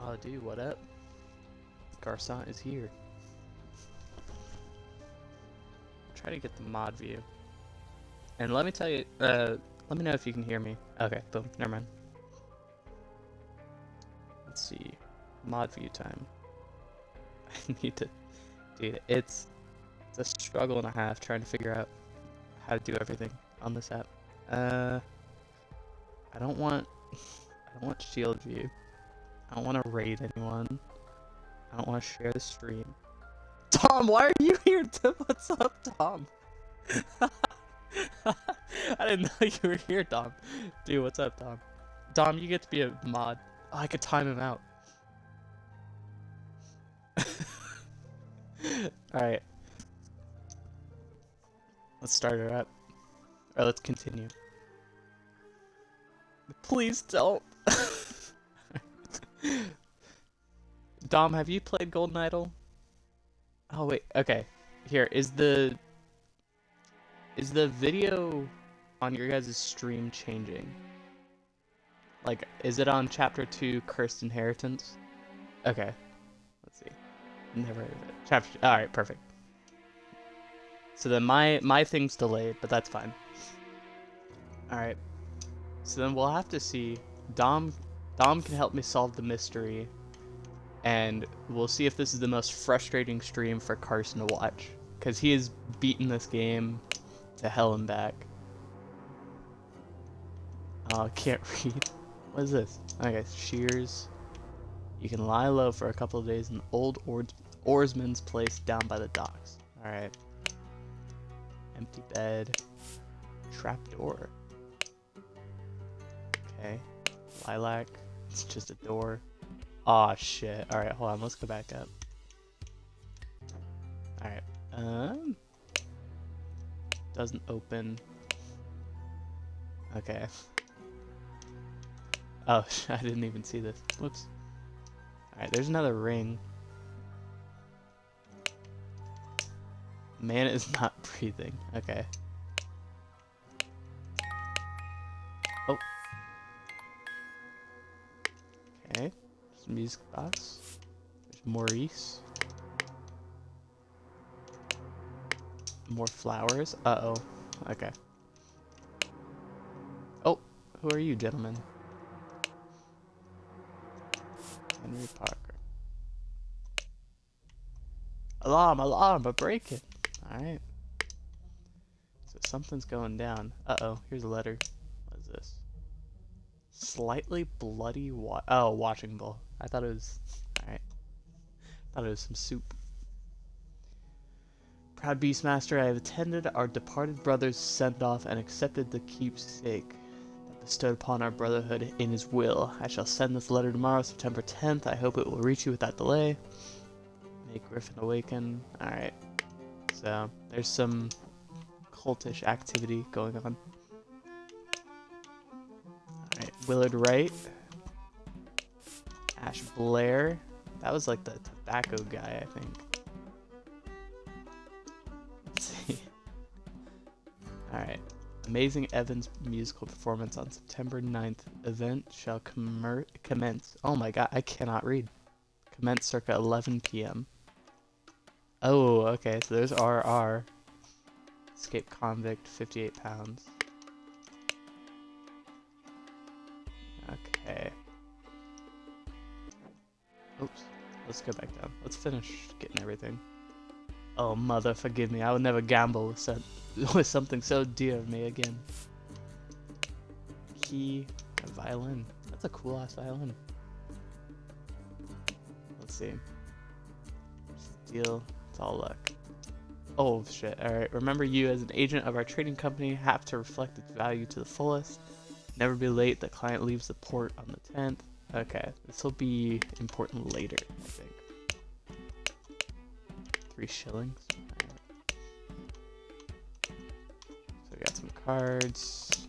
Oh, dude, what up? Garcon is here. Try to get the mod view. And let me tell you, let me know if you can hear me. Okay, boom, never mind. Let's see. Mod view time. I need to, dude, it's a struggle and a half trying to figure out how to do everything on this app. I don't want shield view. I don't want to raid anyone. I don't want to share the stream. Tom, why are you here? What's up, Tom? I didn't know you were here, Tom. Dude, what's up, Tom? Tom, you get to be a mod. Oh, I could time him out. Alright. Let's start her up. Or let's continue. Please don't. Dom, have you played Golden Idol? Oh wait, okay. Here, is the video on your guys' stream changing? Like, is it on chapter 2, Cursed Inheritance? Okay. Let's see. Never heard of it. Chapter 2. Alright, perfect. So then my thing's delayed, but that's fine. Alright. So then we'll have to see. Dom can help me solve the mystery. And we'll see if this is the most frustrating stream for Carson to watch. Because he has beaten this game to hell and back. Oh, I can't read. What is this? Okay, shears. You can lie low for a couple of days in the old oarsman's place down by the docks. Alright. Empty bed. Trapdoor. Okay. Lilac. It's just a door. Aw, shit. Alright, hold on. Let's go back up. Alright. Doesn't open. Okay. Oh, I didn't even see this. Whoops. Alright, there's another ring. Man is not breathing. Okay. Oh. Okay. There's a music box. There's Maurice. More flowers. Uh-oh. Okay. Oh, who are you, gentlemen? Henry Parker. Alarm, alarm, a break-in. Alright. So something's going down. Uh-oh, here's a letter. What is this? Slightly bloody washing bowl. I thought it was... Alright. Thought it was some soup. Proud Beastmaster, I have attended our departed brother's send-off and accepted the keepsake that bestowed upon our brotherhood in his will. I shall send this letter tomorrow, September 10th. I hope it will reach you without delay. Make Griffin awaken. Alright. So, there's some cultish activity going on. Alright, Willard Wright. Ash Blair. That was like the tobacco guy, I think. Alright. Amazing Evans musical performance on September 9th. Event shall commence. Oh my god, I cannot read. Commence circa 11 p.m. Oh, okay, so there's RR. Escape convict, 58 pounds. Okay. Oops. Let's go back down. Let's finish getting everything. Oh, mother, forgive me. I would never gamble with something so dear to me again. Key, a violin. That's a cool-ass violin. Let's see. Steal. It's all luck. Oh, shit. Alright, remember you as an agent of our trading company have to reflect its value to the fullest. Never be late. The client leaves the port on the 10th. Okay, this will be important later, I think. 3 shillings. Right. So we got some cards.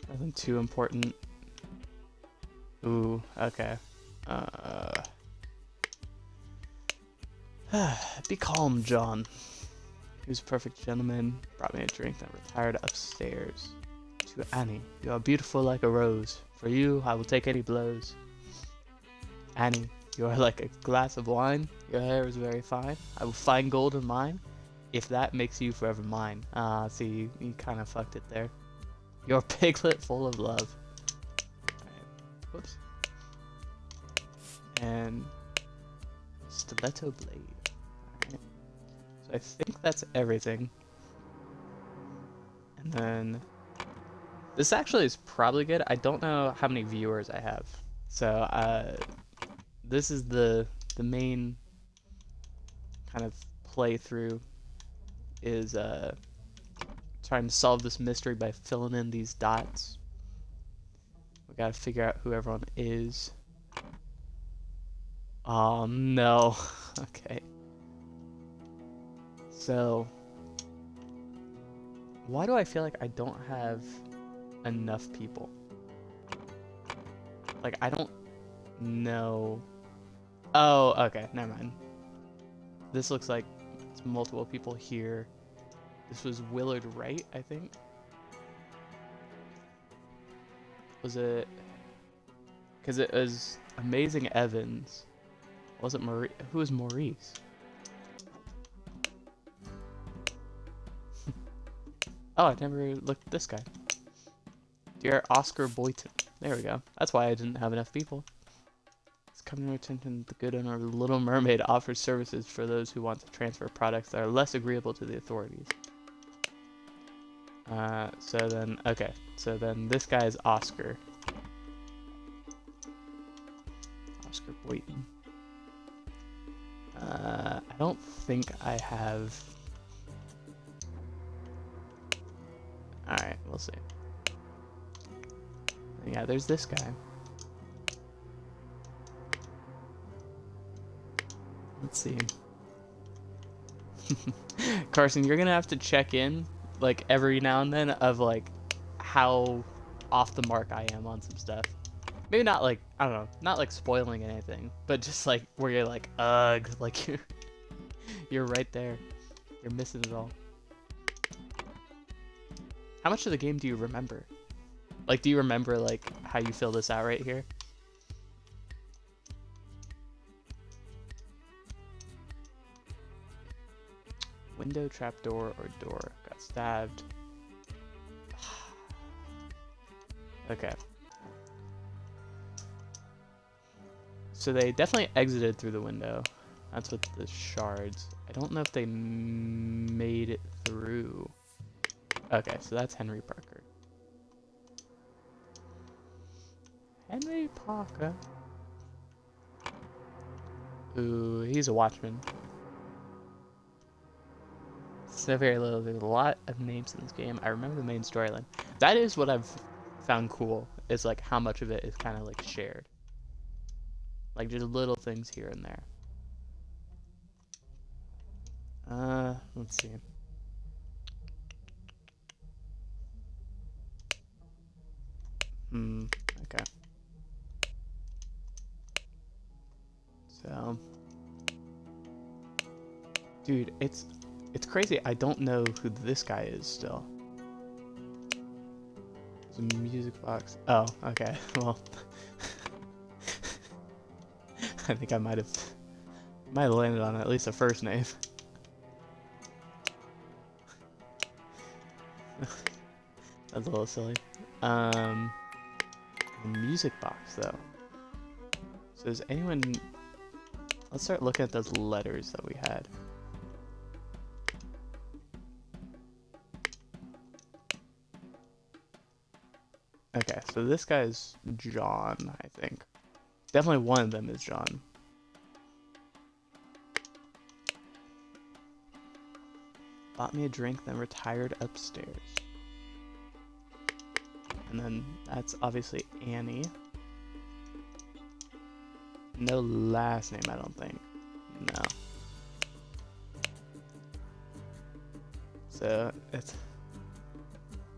Nothing too important. Ooh, okay. Be calm, John. He was a perfect gentleman. Brought me a drink, then retired upstairs. To Annie, you are beautiful like a rose. For you, I will take any blows. Annie, you are like a glass of wine. Your hair is very fine. I will find gold in mine, if that makes you forever mine. See, you kind of fucked it there. Your piglet full of love. Alright, whoops. And stiletto blade. Alright. So I think that's everything. And then this actually is probably good. I don't know how many viewers I have. So this is the main kind of playthrough is trying to solve this mystery by filling in these dots. We gotta figure out who everyone is. Oh no. Okay. So why do I feel like I don't have enough people? Like, I don't know. Oh, okay, never mind. This looks like it's multiple people here. This was Willard Wright, I think. Was it? Because it was Amazing Evans. Was it Maurice? Who was Maurice? Oh, I never looked at this guy. Dear Oscar Boynton. There we go. That's why I didn't have enough people. It's coming to attention the good owner of the Little Mermaid offers services for those who want to transfer products that are less agreeable to the authorities. So then this guy is Oscar. Oscar Boynton. I don't think I have... Alright, we'll see. Yeah, there's this guy. Let's see. Carson, you're gonna have to check in, like, every now and then of, like, how off the mark I am on some stuff. Maybe not, like, I don't know, not, like, spoiling anything, but just, like, where you're like, ugh, like, you're right there. You're missing it all. How much of the game do you remember? Like, do you remember, like, how you fill this out right here? Window, trapdoor, or door. Got stabbed. Okay. So they definitely exited through the window. That's with the shards. I don't know if they made it through. Okay, so that's Henry Parker. Henry Parker. Ooh, he's a watchman. So very little. There's a lot of names in this game. I remember the main storyline. That is what I've found cool. Is like how much of it is kind of like shared. Like just little things here and there. Let's see. Okay. So, dude, it's crazy. I don't know who this guy is still. There's a music box. Oh, okay. Well, I think I might have landed on at least a first name. That's a little silly. The music box though. So does anyone... Let's start looking at those letters that we had. Okay, so this guy's John, I think. Definitely one of them is John. Bought me a drink, then retired upstairs. And then that's obviously Annie. No last name, I don't think. No. So it's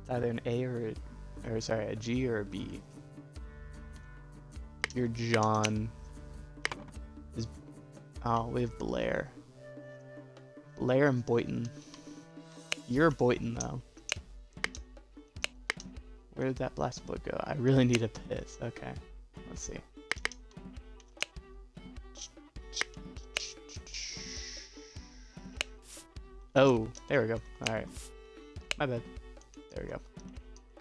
either an A or sorry, a G or a B. You're John. Oh, we have Blair. Blair and Boynton. You're Boynton though. Where did that blast book go? I really need a piss. Okay, let's see. Oh, there we go. All right. My bad. There we go.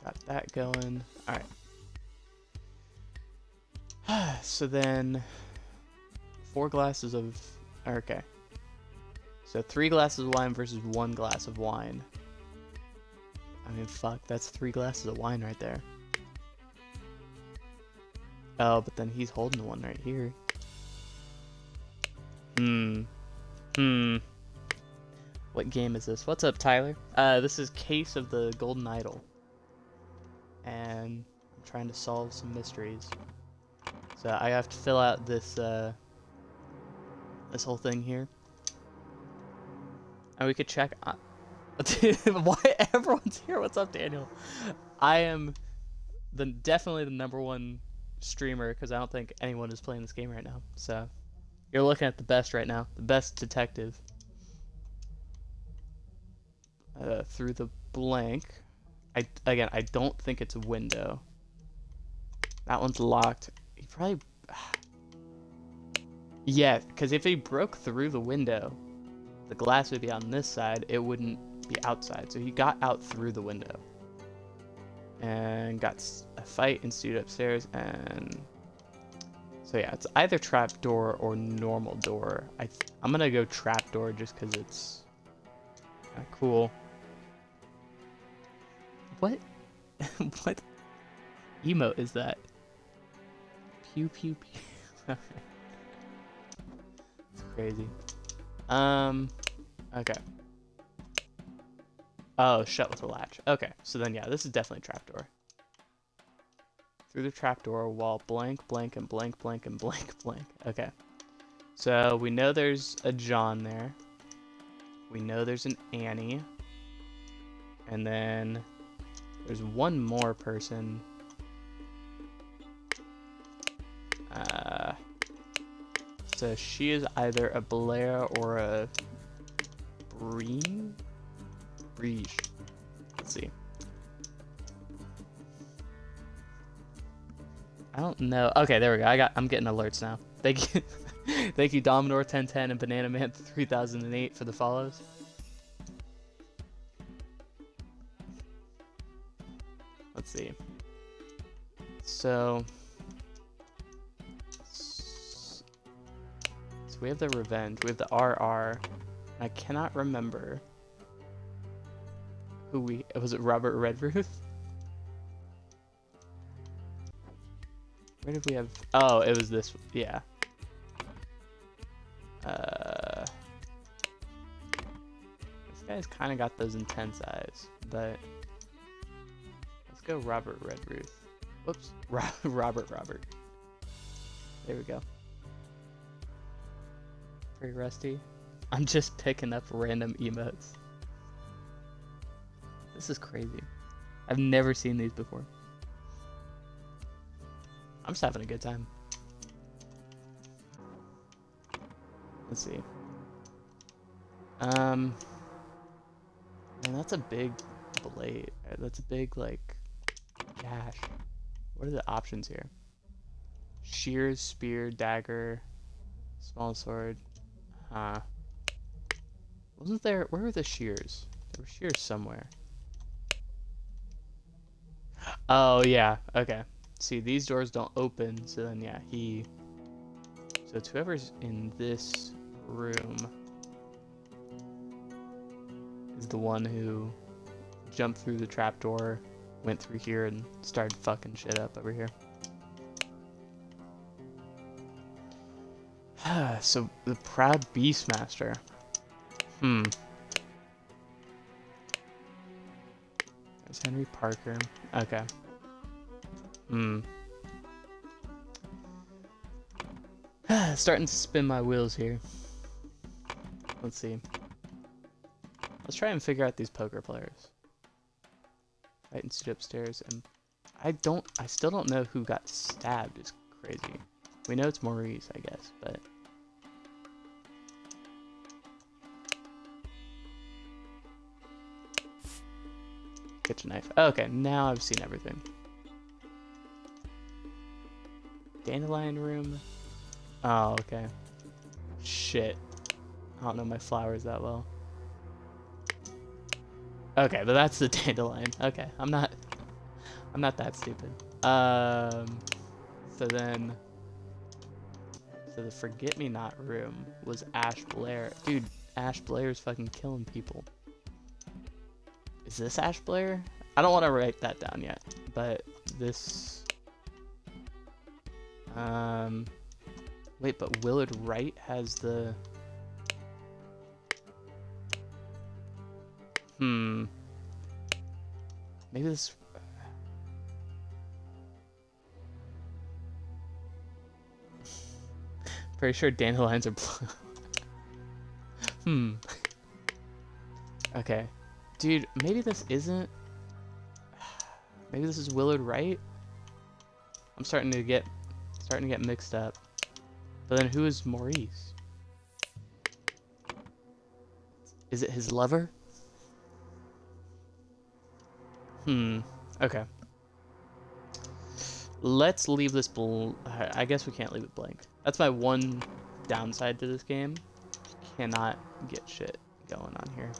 Got that going. All right. So then 4 glasses of... Okay. So 3 glasses of wine versus 1 glass of wine. I mean, fuck, that's 3 glasses of wine right there. Oh, but then he's holding one right here. What game is this? What's up, Tyler? This is Case of the Golden Idol. And I'm trying to solve some mysteries. So I have to fill out this, this whole thing here. And we could check... Why everyone's here? What's up, Daniel? I am definitely the #1 streamer because I don't think anyone is playing this game right now. So you're looking at the best right now, the best detective. Through the blank. I don't think it's a window. That one's locked. He probably... Yeah, because if he broke through the window, the glass would be on this side, it wouldn't be outside. So he got out through the window. And got a fight ensued upstairs, and... So yeah, it's either trapdoor or normal door. I'm gonna go trapdoor just because it's cool. What? What emote is that? Pew pew pew. Okay. It's crazy. Okay. Oh, shut with a latch. Okay, so then yeah, this is definitely trapdoor. Through the trapdoor while blank, blank, and blank, blank, and blank, blank. Okay. So we know there's a John there. We know there's an Annie. And then there's one more person. So she is either a Blair or a Breen? Breege. Let's see. I don't know. Okay, there we go. I'm getting alerts now. Thank you. Thank you, Dominor1010 and Banana Man 3008 for the follows. Let's see. So we have the Revenge. We have the RR. I cannot remember who was it Robert Redruth? Where did we have... Oh, it was this... Yeah. This guy's kind of got those intense eyes, but... Let's go Robert Redruth. Whoops. Robert. There we go. Pretty rusty. I'm just picking up random emotes. This is crazy. I've never seen these before. I'm just having a good time. Let's see. Man, that's a big blade. That's a big, like, gash. What are the options here? Shears, spear, dagger, small sword. Wasn't there... Where were the shears? There were shears somewhere. Oh, yeah. Okay. See, these doors don't open, so then, yeah, So it's whoever's in this room is the one who jumped through the trapdoor, went through here, and started fucking shit up over here. So, the Proud Beastmaster. There's Henry Parker. Okay. Starting to spin my wheels here. Let's see. Let's try and figure out these poker players. Fight and sit upstairs, and I still don't know who got stabbed. It's crazy. We know it's Maurice, I guess, but... Kitchen knife. Okay, now I've seen everything. Dandelion room. Oh, okay. Shit. I don't know my flowers that well. Okay, but that's the dandelion. Okay, I'm not that stupid. So then, so the forget-me-not room was Ash Blair. Dude, Ash Blair's fucking killing people. Is this Ash Blair? I don't want to write that down yet, but this. Wait, but Willard Wright has the. Maybe this. Pretty sure dandelions are blue. Okay. Dude, maybe this isn't. Maybe this is Willard Wright? I'm starting to get mixed up. But then who is Maurice? Is it his lover? Okay. Let's leave this I guess we can't leave it blank. That's my one downside to this game. Cannot get shit going on here.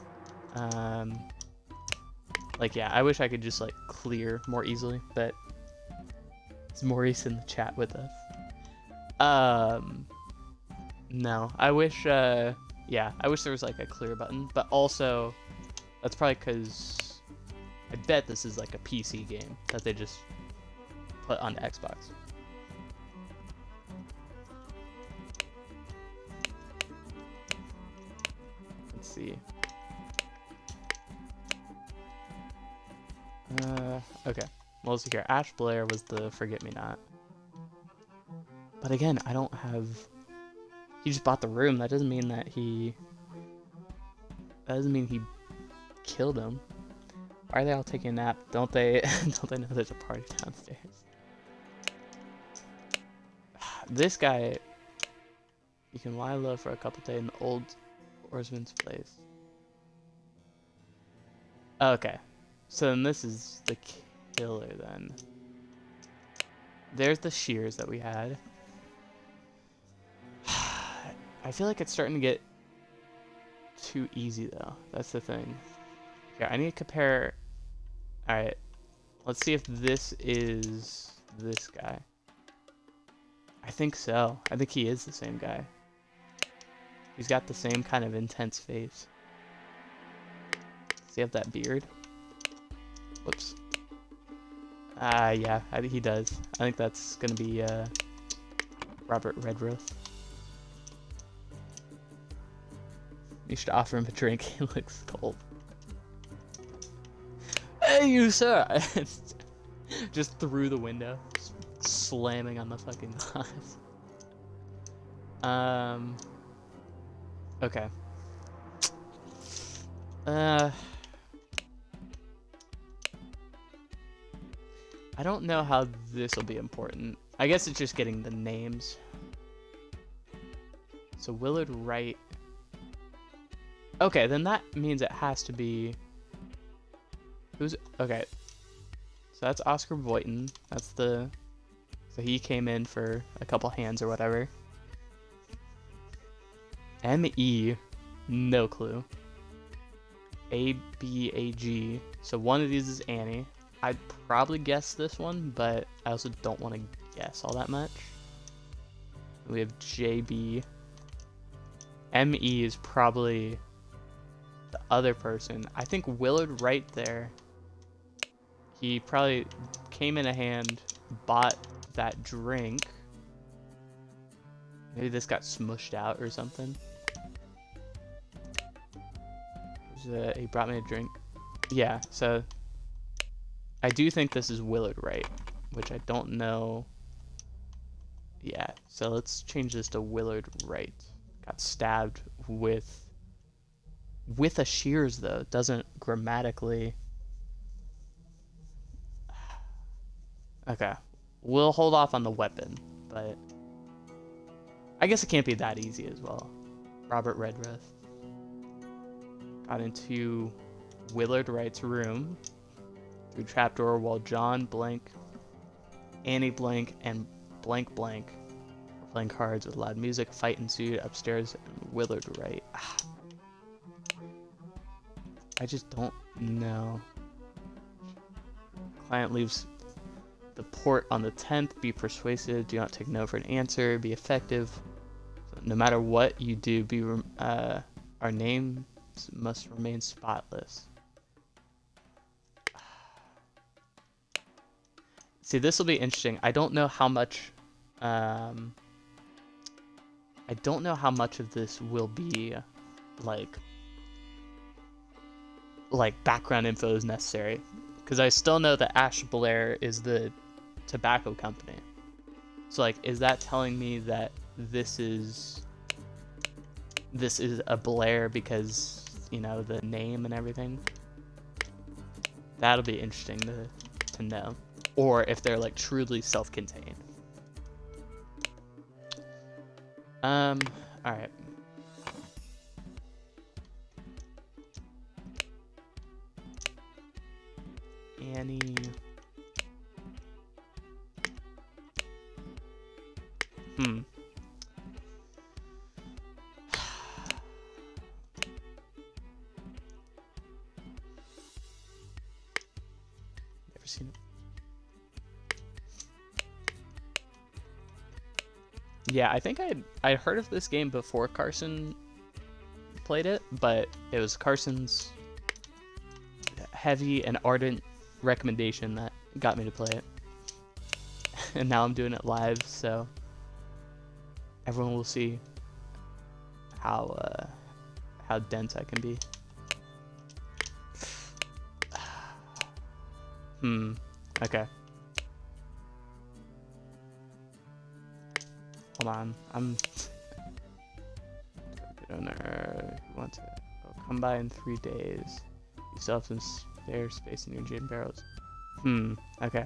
Like, yeah, I wish I could just, like, clear more easily, but is Maurice in the chat with us? No. I wish, yeah, I wish there was, like, a clear button, but also, that's probably because I bet this is, like, a PC game that they just put on Xbox. Let's see. Okay. Well, let's see here. Ash Blair was the forget-me-not. But again, I don't have... He just bought the room. That doesn't mean that he... That doesn't mean he killed him. Why are they all taking a nap? Don't they know there's a party downstairs? This guy... You can lie low for a couple days in the old oarsman's place. Okay. So then this is the killer then. There's the shears that we had. I feel like it's starting to get too easy though. That's the thing. Okay, I need to compare. Alright. Let's see if this is this guy. I think so. I think he is the same guy. He's got the same kind of intense face. Does he have that beard? Whoops. Yeah, I think he does. I think that's gonna be, Robert Redruth. You should offer him a drink. He looks cold. Hey, you sir! Just through the window. Just slamming on the fucking glass. Okay. I don't know how this will be important. I guess it's just getting the names. So Willard Wright. Okay, then that means it has to be... Who's... Okay. So that's Oscar Boyton. That's the... So he came in for a couple hands or whatever. M.E. No clue. A.B.A.G. So one of these is Annie. I'd probably guess this one, but I also don't want to guess all that much. We have J.B. M.E. is probably the other person. I think Willard Wright there. He probably came in a hand, bought that drink. Maybe this got smushed out or something. He brought me a drink. Yeah, so I do think this is Willard Wright, which I don't know. Yeah, so let's change this to Willard Wright. Got stabbed with a shears though. It doesn't grammatically. Okay, we'll hold off on the weapon, but I guess it can't be that easy as well. Robert Redruth got into Willard Wright's room through trapdoor while John blank, Annie blank, and blank blank were playing cards with loud music. A fight ensued upstairs and Willard Wright. I just don't know. Client leaves the port on the 10th. Be persuasive. Do not take no for an answer. Be effective. So no matter what you do, our names must remain spotless. See, this will be interesting. I don't know how much. I don't know how much of this will be like background info is necessary, because I still know that Ash Blair is the tobacco company. So like, is that telling me that this is a Blair because, you know, the name and everything? That'll be interesting to know. Or if they're like truly self-contained. All right. Annie. Never seen it. Yeah, I think I'd heard of this game before Carson played it, but it was Carson's heavy and ardent recommendation that got me to play it. And now I'm doing it live, so everyone will see how dense I can be. Okay. Hold on, I'm owner. Want to come by in 3 days. You still have some spare space in your gin barrels. Okay.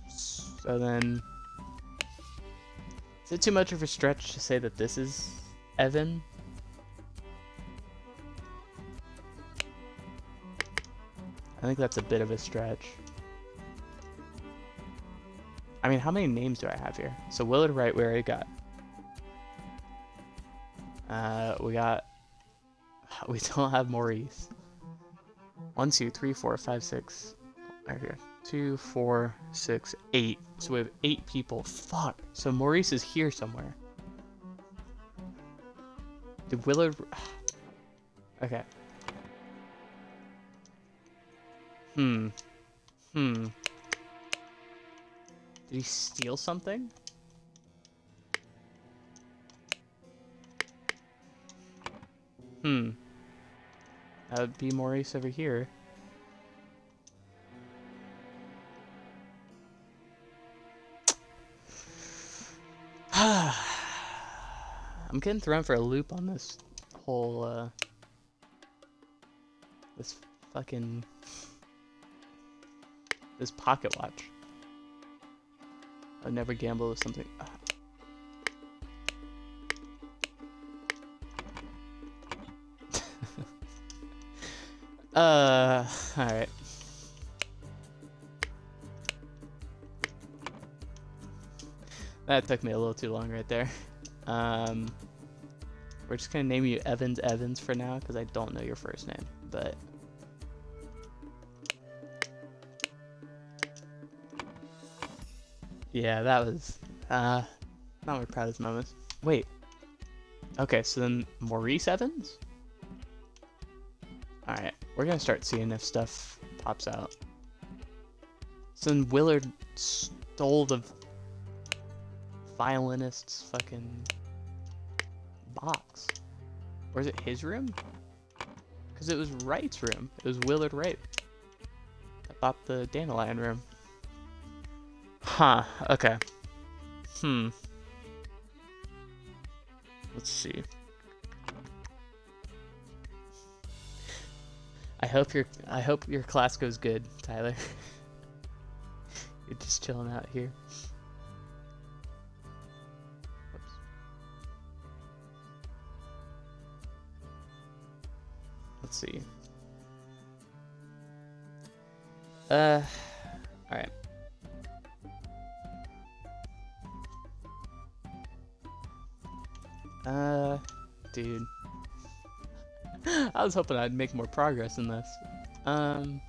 So then, is it too much of a stretch to say that this is Evan? I think that's a bit of a stretch. I mean, how many names do I have here? So Willard Wright, we already got. We don't have Maurice. 1, 2, 3, 4, 5, 6. Right here. 2, 4, 6, 8. So we have 8 people. Fuck. So Maurice is here somewhere. Did Willard... Okay. Did he steal something? That would be Maurice over here. I'm getting thrown for a loop on this whole, this pocket watch. I'd never gamble with something. Alright. That took me a little too long right there. We're just gonna name you Evans for now, because I don't know your first name, but... Yeah, that was, not my proudest moments. Wait. Okay, so then Maurice Evans? Alright, we're gonna start seeing if stuff pops out. So then Willard stole the violinist's fucking box. Or is it his room? Because it was Wright's room. It was Willard Wright that bought the Dandelion room. Huh, okay. Let's see. I hope your class goes good, Tyler. You're just chilling out here. Whoops. Let's see. Alright. Dude. I was hoping I'd make more progress in this. So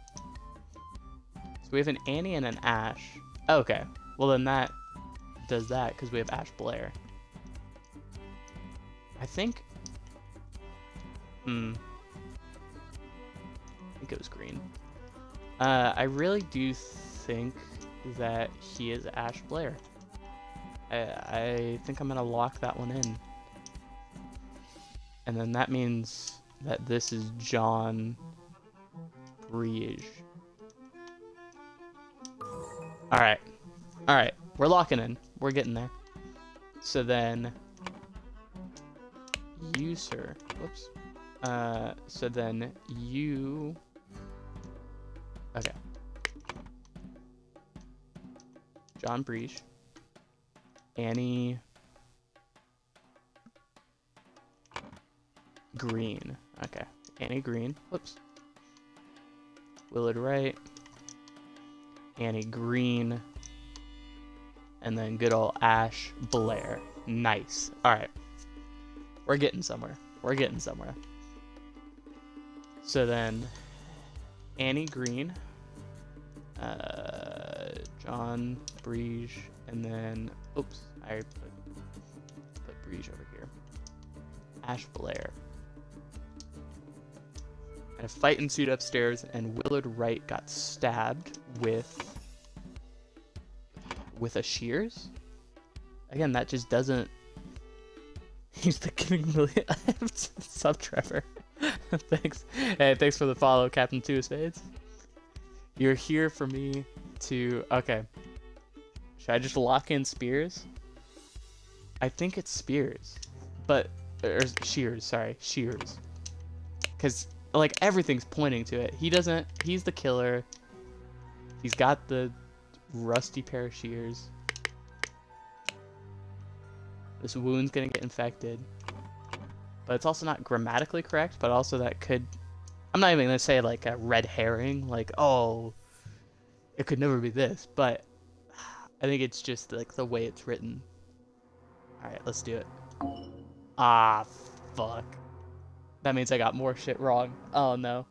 we have an Annie and an Ash. Okay. Well, then that does that because we have Ash Blair. I think... I think it was green. I really do think that he is Ash Blair. I think I'm gonna lock that one in. And then that means that this is John Briege. Alright. Alright. We're locking in. We're getting there. So then... you, sir. Whoops. So then you... Okay. John Briege. Annie... Green. Okay. Annie Green. Whoops. Willard Wright. Annie Green. And then good old Ash Blair. Nice. Alright. We're getting somewhere. We're getting somewhere. So then, Annie Green, John Briege, and then, oops, I put Briege over here. Ash Blair. And a fight ensued upstairs, and Willard Wright got stabbed with a shears? Again, that just doesn't... He's the giving million. Sub Trevor. Thanks. Hey, thanks for the follow, Captain Two Spades. You're here for me to... Okay. Should I just lock in Spears? I think it's Spears. But... or Shears, sorry. Shears. Because, like, everything's pointing to it. He doesn't... He's the killer. He's got the rusty pair of shears. This wound's gonna get infected. But it's also not grammatically correct, but also that could... I'm not even gonna say, like, a red herring, like, oh, it could never be this, but I think it's just, like, the way it's written. Alright, let's do it. Ah, fuck. That means I got more shit wrong. Oh, no.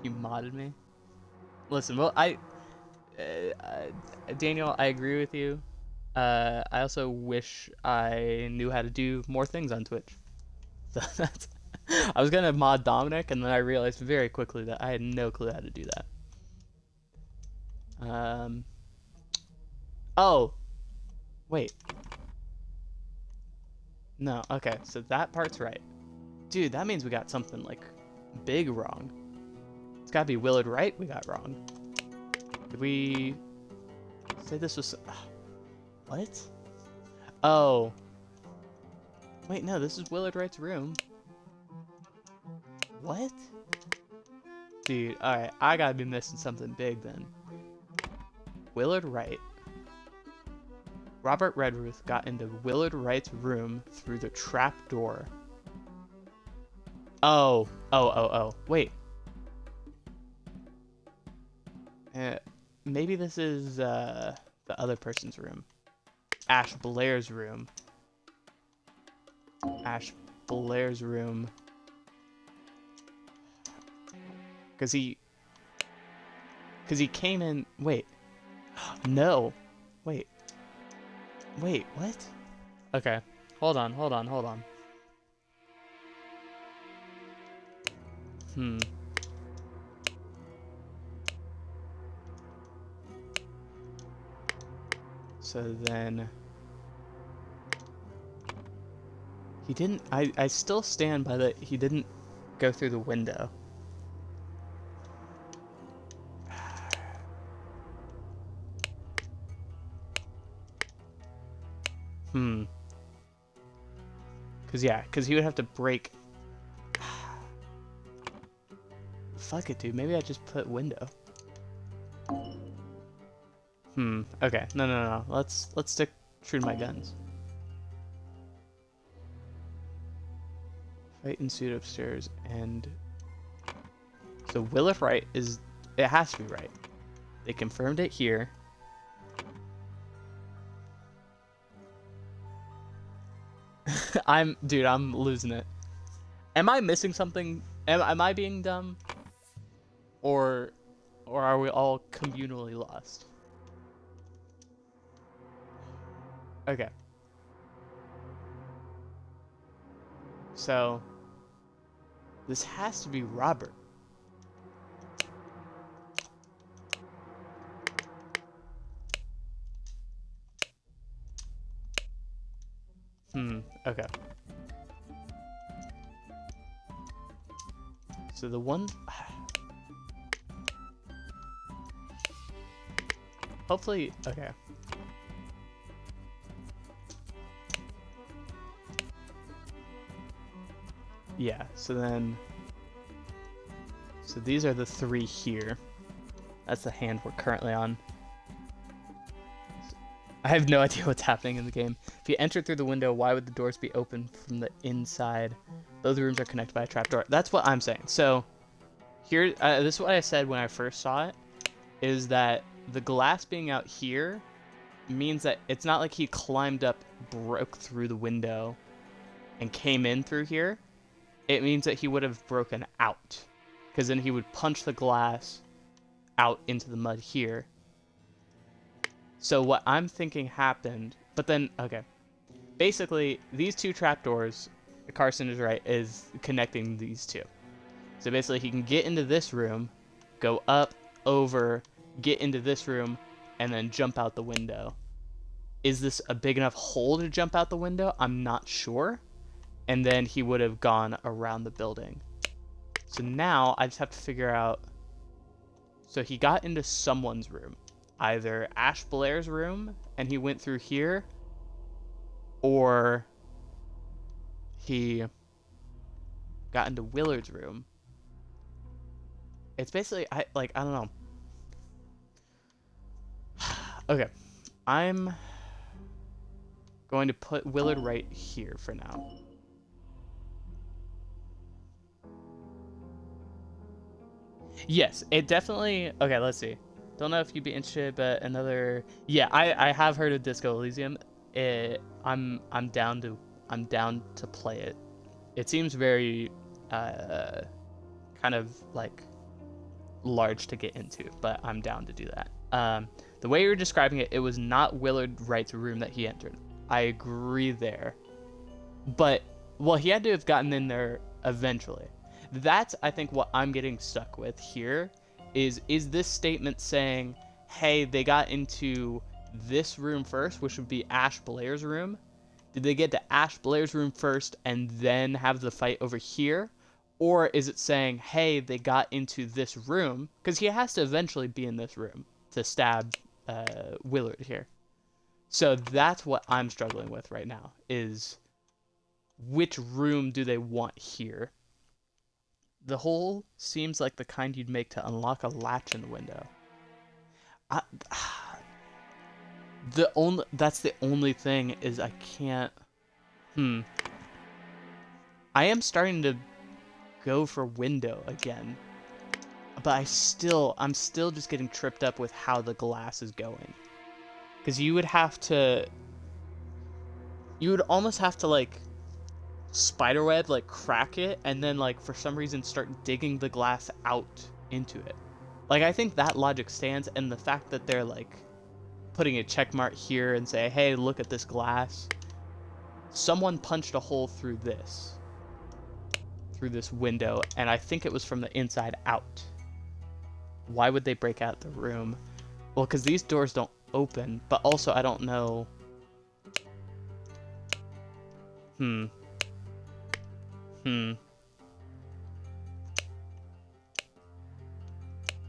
You modded me? Listen, well, Daniel, I agree with you. I also wish I knew how to do more things on Twitch. So that's... I was gonna mod Dominic, and then I realized very quickly that I had no clue how to do that. Oh! Wait. No, okay, so that part's right. Dude, that means we got something, like, big wrong. It's gotta be Willard Wright we got wrong. Did we say this was... What? Oh. Wait, no, this is Willard Wright's room. What? Dude, alright, I gotta be missing something big then. Willard Wright. Robert Redruth got into Willard Wright's room through the trap door. Oh. Wait. Maybe this is the other person's room. Ash Blair's room. Ash Blair's room. Because he came in... Wait. No. Wait. Wait, what? Okay. Hold on. So then... He didn't... I still stand by that he didn't go through the window. Because he would have to break... Fuck it, dude. Maybe I just put window. Okay. No. Let's stick true to my guns. Fight ensued upstairs, and... So Willard Wright is... It has to be right. They confirmed it here. Dude, I'm losing it. Am I missing something? Am I being dumb? Or are we all communally lost? Okay. So, this has to be Robert. Okay. So the one... Hopefully... Okay. Yeah, so then... So these are the 3 here. That's the hand we're currently on. I have no idea what's happening in the game. If you enter through the window, why would the doors be open from the inside? Those rooms are connected by a trapdoor. That's what I'm saying. So, here, this is what I said when I first saw it, is that the glass being out here means that it's not like he climbed up, broke through the window, and came in through here. It means that he would have broken out, because then he would punch the glass out into the mud here. So what I'm thinking happened, but then, okay. Basically, these 2 trapdoors, Carson is right, is connecting these 2. So basically, he can get into this room, go up, over, get into this room, and then jump out the window. Is this a big enough hole to jump out the window? I'm not sure. And then he would have gone around the building. So now, I just have to figure out... So he got into someone's room. Either Ash Blair's room, and he went through here, or he got into Willard's room. It's basically, I don't know. Okay, I'm going to put Willard right here for now. Yes, it definitely, okay, let's see. Don't know if you'd be interested, but another... Yeah, I have heard of Disco Elysium. I'm down to play it. It seems very kind of like large to get into, but I'm down to do that. The way you're describing it, it was not Willard Wright's room that he entered. I agree there. But well, he had to have gotten in there eventually. That's, I think, what I'm getting stuck with here. Is this statement saying, hey, they got into this room first, which would be Ash Blair's room? Did they get to Ash Blair's room first and then have the fight over here? Or is it saying, hey, they got into this room? Because he has to eventually be in this room to stab Willard here. So that's what I'm struggling with right now, is which room do they want here? The hole seems like the kind you'd make to unlock a latch in the window. That's the only thing, is I can't... I am starting to go for window again. But I'm still just getting tripped up with how the glass is going. Because you would almost have to, like, spiderweb, like, crack it, and then, like, for some reason start digging the glass out into it. Like, I think that logic stands, and the fact that they're, like, putting a check mark here and say, hey, look at this glass. Someone punched a hole through this window, and I think it was from the inside out. Why would they break out the room? Well, because these doors don't open, but also I don't know.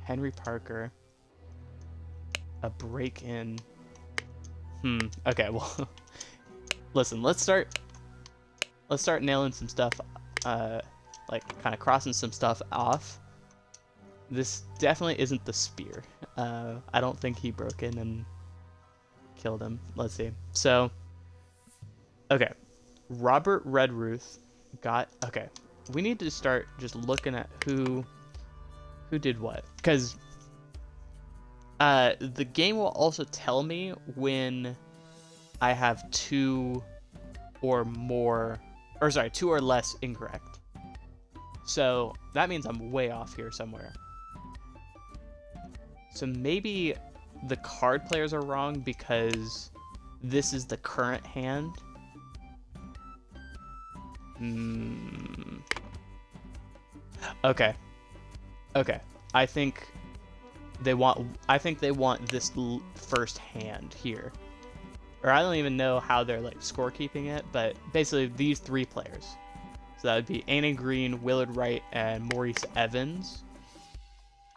Henry Parker. A break-in. Okay, well, listen, let's start nailing some stuff, like, kind of crossing some stuff off. This definitely isn't the spear. I don't think he broke in and killed him. Let's see. So, okay. Robert Redruth got... Okay. We need to start just looking at who did what. Because the game will also tell me when I have two or more, or sorry, 2 or less incorrect. So that means I'm way off here somewhere. So maybe the card players are wrong because this is the current hand. Okay. Okay. I think they want this first hand here. Or I don't even know how they're like scorekeeping it, but basically these 3 players. So that would be Annie Green, Willard Wright, and Maurice Evans.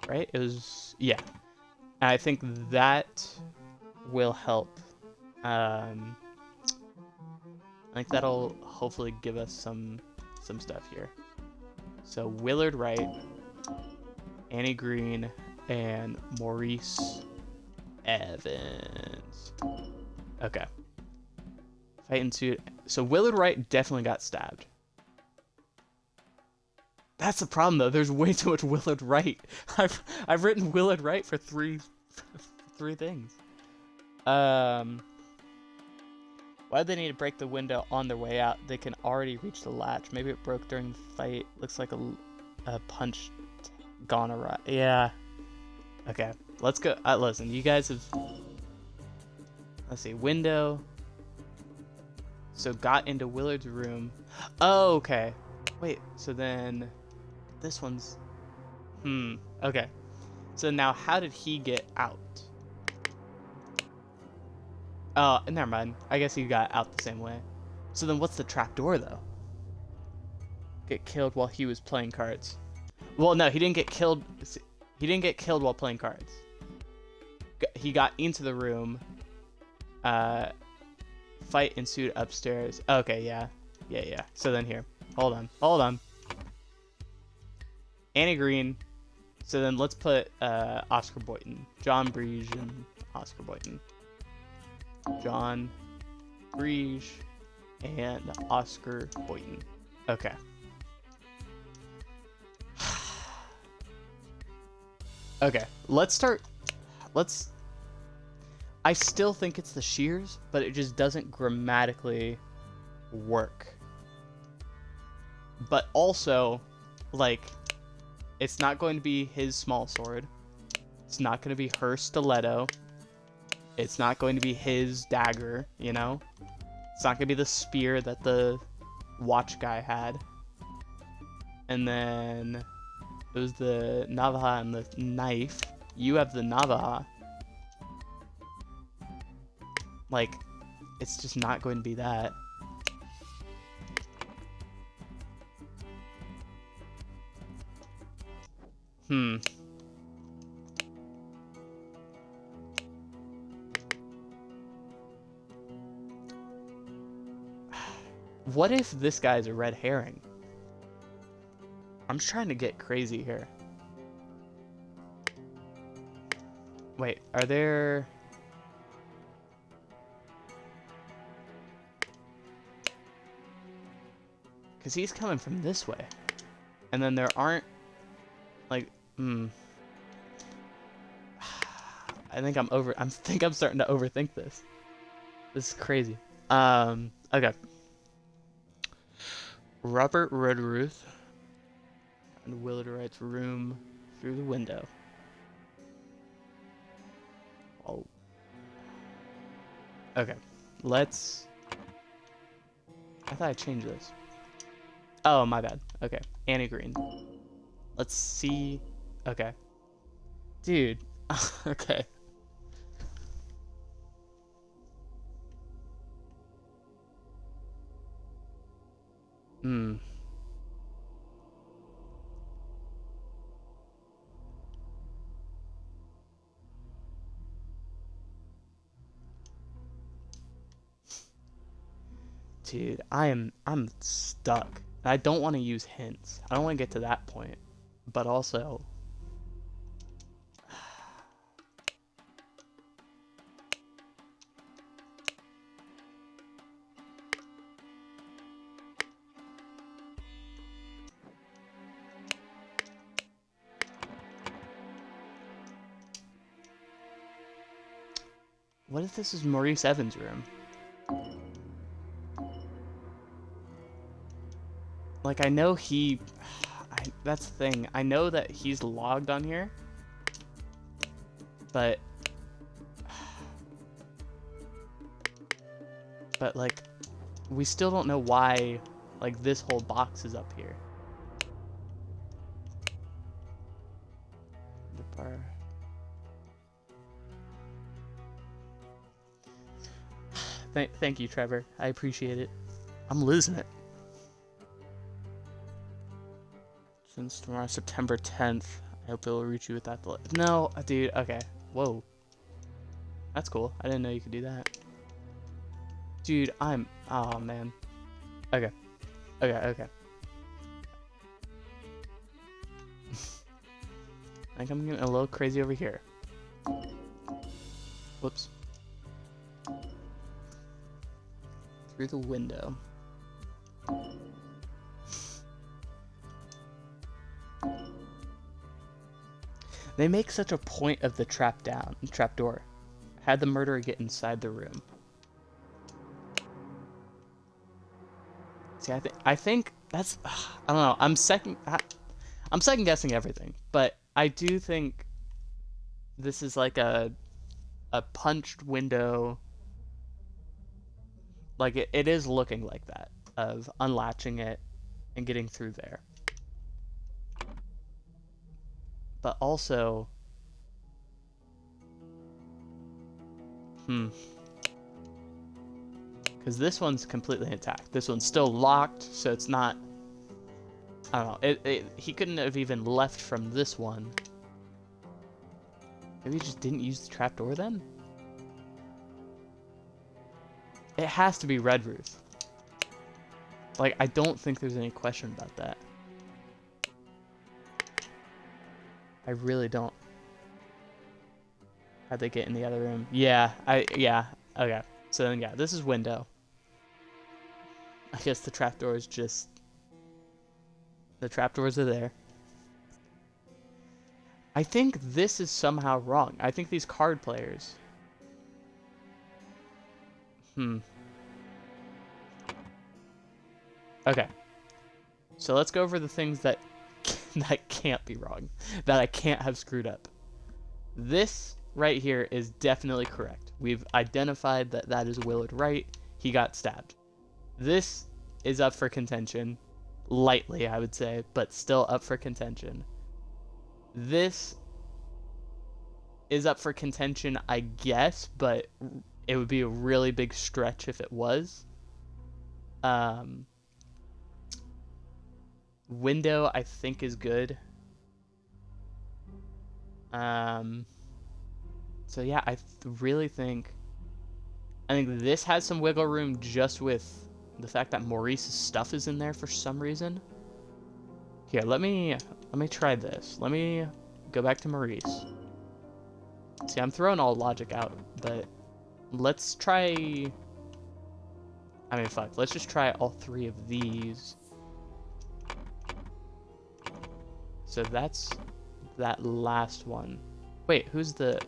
Right? It was, yeah. And I think that will help. I think that'll hopefully give us some stuff here. So Willard Wright, Annie Green, and Maurice Evans. Okay. Fight ensued. So Willard Wright definitely got stabbed. That's the problem though. There's way too much Willard Wright. I've written Willard Wright for three things. Why do they need to break the window on their way out? They can already reach the latch. Maybe it broke during the fight. Looks like a punch gone awry. Yeah. Okay. Let's go. Listen, you guys have. Let's see. Window. So got into Willard's room. Oh, okay. Wait. So then, this one's. Okay. So now, how did he get out? Oh, never mind. I guess he got out the same way. So then what's the trapdoor, though? Get killed while he was playing cards. Well, no, he didn't get killed. He didn't get killed while playing cards. He got into the room. Fight ensued upstairs. Okay, yeah. Yeah. So then here. Hold on. Annie Green. So then let's put Oscar Boynton. John Breege and Oscar Boynton. John Breege and Oscar Boynton. Okay. Okay, let's start. I still think it's the shears, but it just doesn't grammatically work. But also, like, it's not going to be his small sword. It's not going to be her stiletto. It's not going to be his dagger, you know? It's not going to be the spear that the watch guy had. And then it was the Navaja and the knife. You have the Navaja. Like, it's just not going to be that. What if this guy's a red herring? I'm just trying to get crazy here. Wait, are there... Because he's coming from this way. And then there aren't... Like, I think I'm starting to overthink this. This is crazy. Okay. Robert Redruth and Willard Wright's room through the window. Oh. Okay. Let's... I thought I changed this. Oh, my bad. Okay. Annie Green. Let's see... Okay. Dude. Okay. Dude, I'm stuck. I don't want to use hints. I don't want to get to that point. But also... What if this is Maurice Evans' room? Like, I know he... that's the thing. I know that he's logged on here. But... But, like, we still don't know why, like, this whole box is up here. The bar... Thank you, Trevor. I appreciate it. I'm losing it. Since tomorrow, September 10th, I hope it'll reach you with that delay. No, dude, okay. Whoa. That's cool. I didn't know you could do that. Dude, oh, man. Okay. Okay. I think I'm getting a little crazy over here. Whoops. Through the window. They make such a point of the trap door. Had the murderer get inside the room. See, I think that's, I don't know. I'm second guessing everything, but I do think this is like a punched window. Like, it is looking like that, of unlatching it and getting through there. But also... Because this one's completely intact. This one's still locked, so it's not... I don't know. He couldn't have even left from this one. Maybe he just didn't use the trapdoor then? It has to be Red Ruth. Like, I don't think there's any question about that. I really don't. How'd they get in the other room? Yeah, okay. So then, yeah, this is window. I guess the trapdoor is just... The trapdoors are there. I think this is somehow wrong. I think these card players... Okay. So let's go over the things that can't be wrong. That I can't have screwed up. This right here is definitely correct. We've identified that that is Willard Wright. He got stabbed. This is up for contention. Lightly, I would say, but still up for contention. This is up for contention, I guess, but it would be a really big stretch if it was. Window, I think, is good. So yeah, I really think... I think this has some wiggle room just with the fact that Maurice's stuff is in there for some reason. Here, let me try this. Let me go back to Maurice. See, I'm throwing all logic out, but let's try... I mean, fuck. Let's just try all three of these. So that's that last one. Wait, who's the...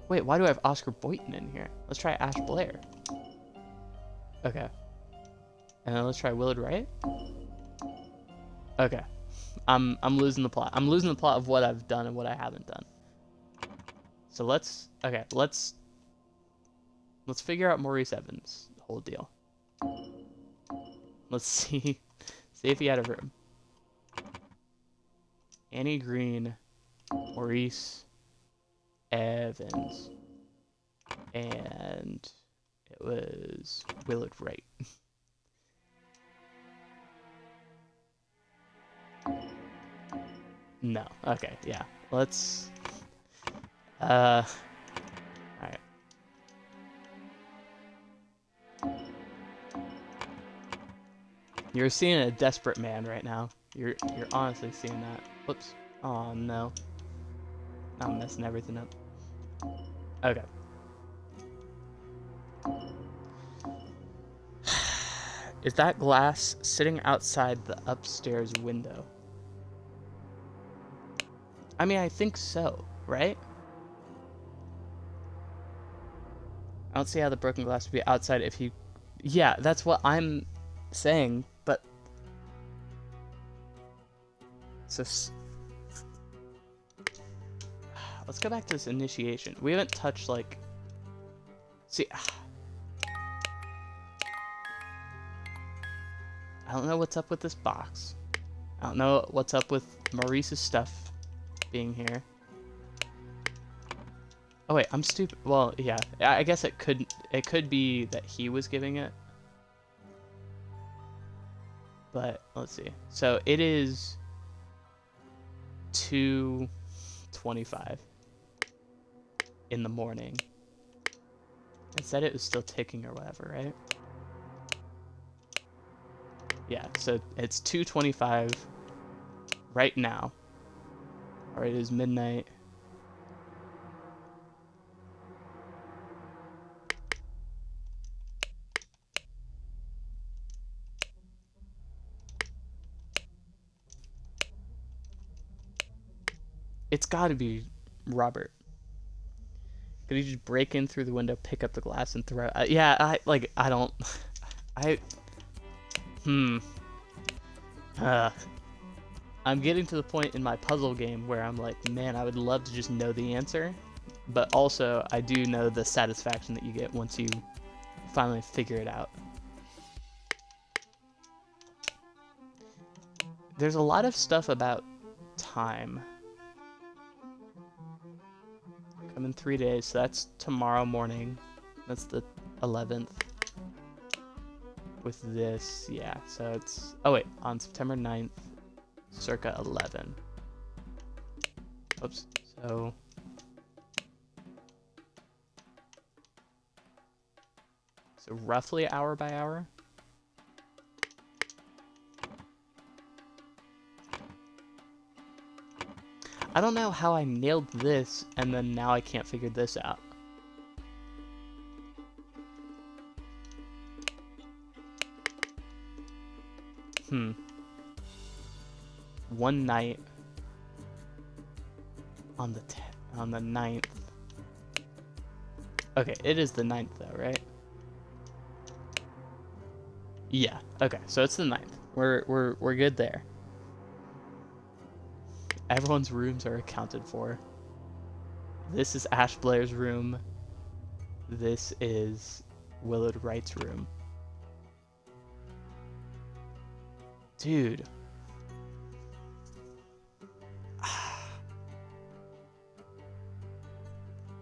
Wait, why do I have Oscar Boynton in here? Let's try Ash Blair. Okay. And then let's try Willard Wright. Okay. I'm losing the plot. I'm losing the plot of what I've done and what I haven't done. So let's figure out Maurice Evans' whole deal. Let's see if he had a room. Annie Green, Maurice Evans, and it was Willard Wright. No. Okay, yeah. Let's alright. You're seeing a desperate man right now. You're honestly seeing that. Whoops. Oh no. I'm messing everything up. Okay. Is that glass sitting outside the upstairs window? I mean, I think so, right? I don't see how the broken glass would be outside if he... Yeah, that's what I'm saying, but So let's go back to this initiation. We haven't touched, like... See... I don't know what's up with this box. I don't know what's up with Maurice's stuff being here. Oh wait, I'm stupid. Well, yeah. I guess it could be that he was giving it. But let's see. So it is 2:25 in the morning. It said it was still ticking or whatever, right? Yeah, so it's 2:25 right now. Or it is midnight. It's gotta be Robert. Could he just break in through the window, pick up the glass, and throw it? Yeah, I don't... I'm getting to the point in my puzzle game where I'm like, man, I would love to just know the answer. But also, I do know the satisfaction that you get once you finally figure it out. There's a lot of stuff about time. Come in 3 days, so that's tomorrow morning. That's the 11th. With this, yeah, so it's... Oh wait, on September 9th, circa 11. Oops, so... So roughly hour by hour? I don't know how I nailed this, and then now I can't figure this out. One night on the 9th. Okay, it is the 9th though, right? Yeah. Okay, so it's the 9th. We're good there. Everyone's rooms are accounted for. This is Ash Blair's room. This is Willard Wright's room. Dude.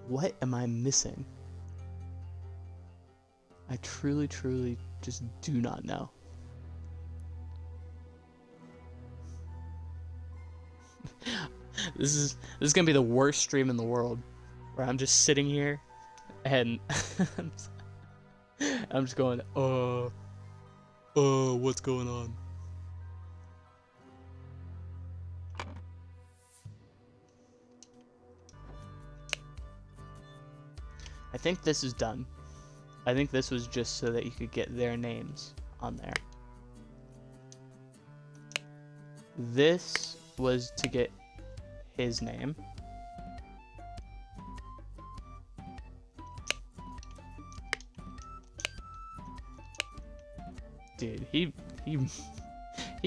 What am I missing? I truly just do not know. This is gonna be the worst stream in the world, where I'm just sitting here and I'm just going, what's going on? I think this is done. I think this was just so that you could get their names on there. This was to get his name. Dude, he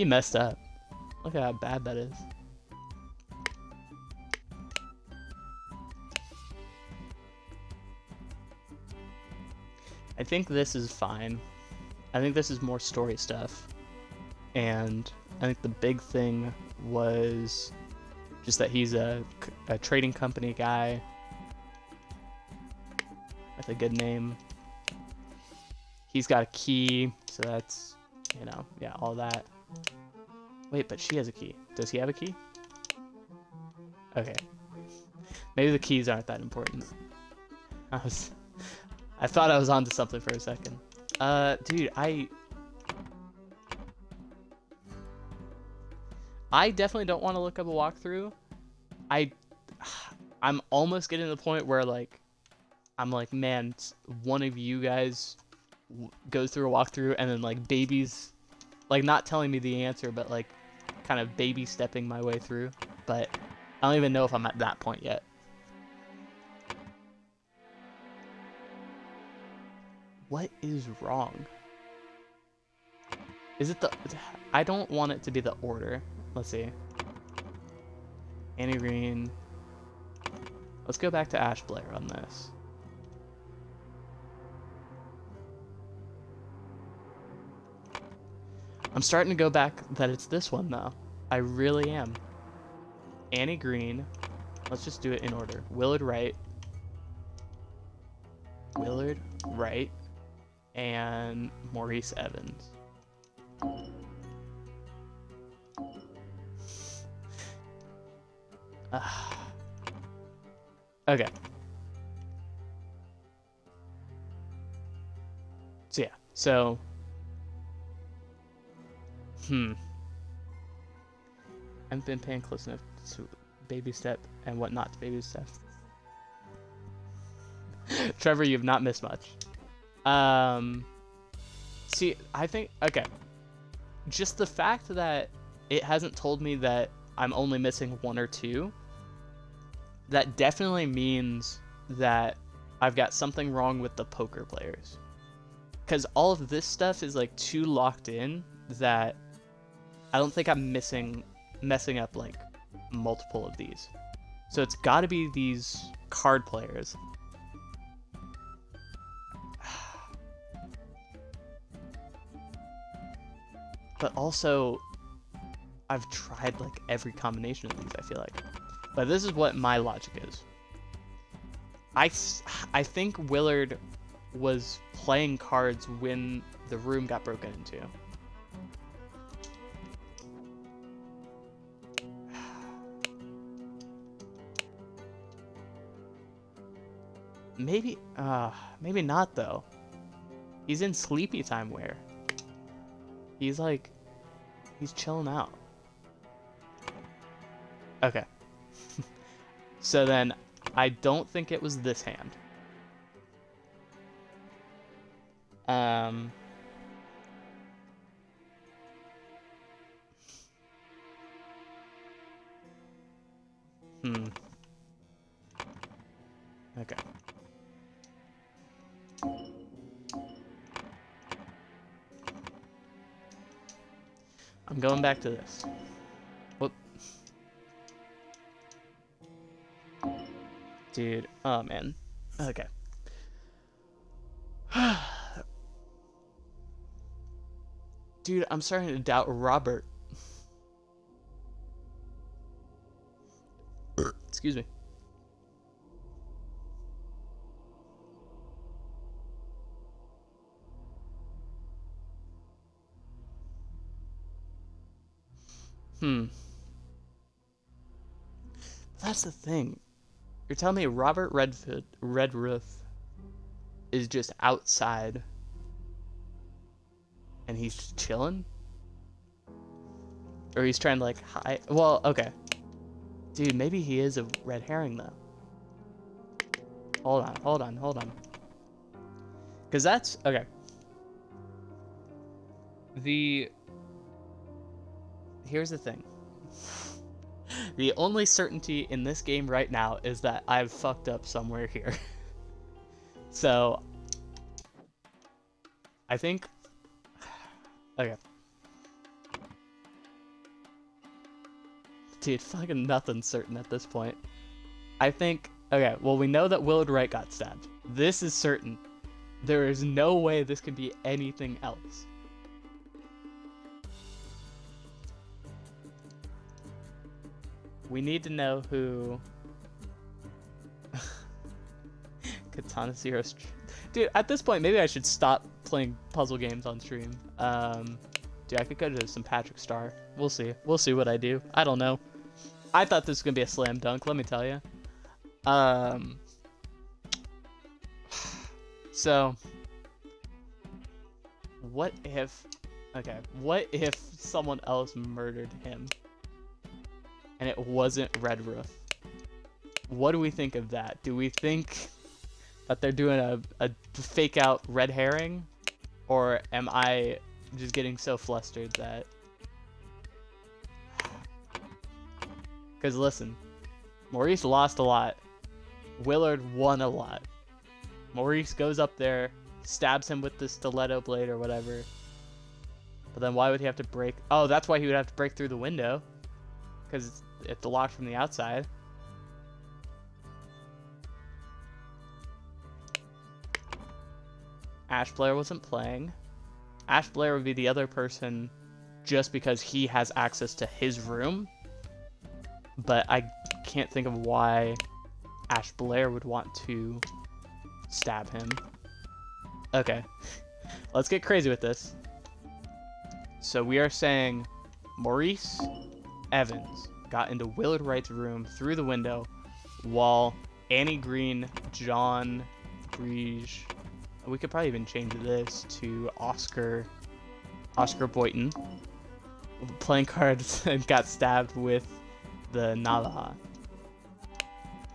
messed up. Look at how bad that is. I think this is fine. I think this is more story stuff. And I think the big thing was just that he's a trading company guy with a good name. He's got a key, so that's, you know, yeah, all that. Wait, but she has a key. Does he have a key? Okay. Maybe the keys aren't that important. I thought I was onto something for a second. Dude, I definitely don't want to look up a walkthrough. I'm almost getting to the point where, like, I'm like, man, one of you guys goes through a walkthrough and then, like, babies, like, not telling me the answer, but, like, kind of baby stepping my way through. But I don't even know if I'm at that point yet. What is wrong? Is it the... I don't want it to be the order. Let's see. Annie Green. Let's go back to Ash Blair on this. I'm starting to go back that it's this one, though. I really am. Annie Green. Let's just do it in order. Willard Wright. Willard Wright. And Maurice Evans. Okay. So yeah, so I haven't been paying close enough to baby step and what not to baby step. Trevor, you've not missed much. See, I think, okay. Just the fact that it hasn't told me that I'm only missing 1 or 2, that definitely means that I've got something wrong with the poker players. Because all of this stuff is like too locked in that I don't think I'm messing up like multiple of these. So it's got to be these card players. But also, I've tried like every combination of these, I feel like. But this is what my logic is. I think Willard was playing cards when the room got broken into. Maybe not though. He's in sleepy time wear. He's chilling out. Okay. So then, I don't think it was this hand. Okay. I'm going back to this. Whoop. Dude, oh man. Okay. Dude, I'm starting to doubt Robert. Excuse me. That's the thing. You're telling me Robert Redruth is just outside and he's just chilling? Or he's trying to like hide? Well, okay. Dude, maybe he is a red herring though. Hold on. Because that's, okay. Here's the thing. The only certainty in this game right now is that I've fucked up somewhere here. So, I think, okay. Dude, fucking nothing's certain at this point. I think, okay, well we know that Willard Wright got stabbed. This is certain. There is no way this could be anything else. We need to know who... Katana Zero... Dude, at this point, maybe I should stop playing puzzle games on stream. Dude, I could go to some Patrick Star. We'll see. We'll see what I do. I don't know. I thought this was going to be a slam dunk, let me tell you. So... What if... Okay, what if someone else murdered him? And it wasn't Redruth. What do we think of that? Do we think that they're doing a fake out red herring? Or am I just getting so flustered that... Because listen, Maurice lost a lot. Willard won a lot. Maurice goes up there, stabs him with the stiletto blade or whatever. But then why would he have to break... Oh, that's why he would have to break through the window. because it's locked from the outside. Ash Blair wasn't playing. Ash Blair would be the other person just because he has access to his room. But I can't think of why Ash Blair would want to stab him. Okay, let's get crazy with this. So we are saying Maurice Evans got into Willard Wright's room through the window while Annie Green, John Breege, we could probably even change this to Oscar Boynton, playing cards and got stabbed with the Navaja.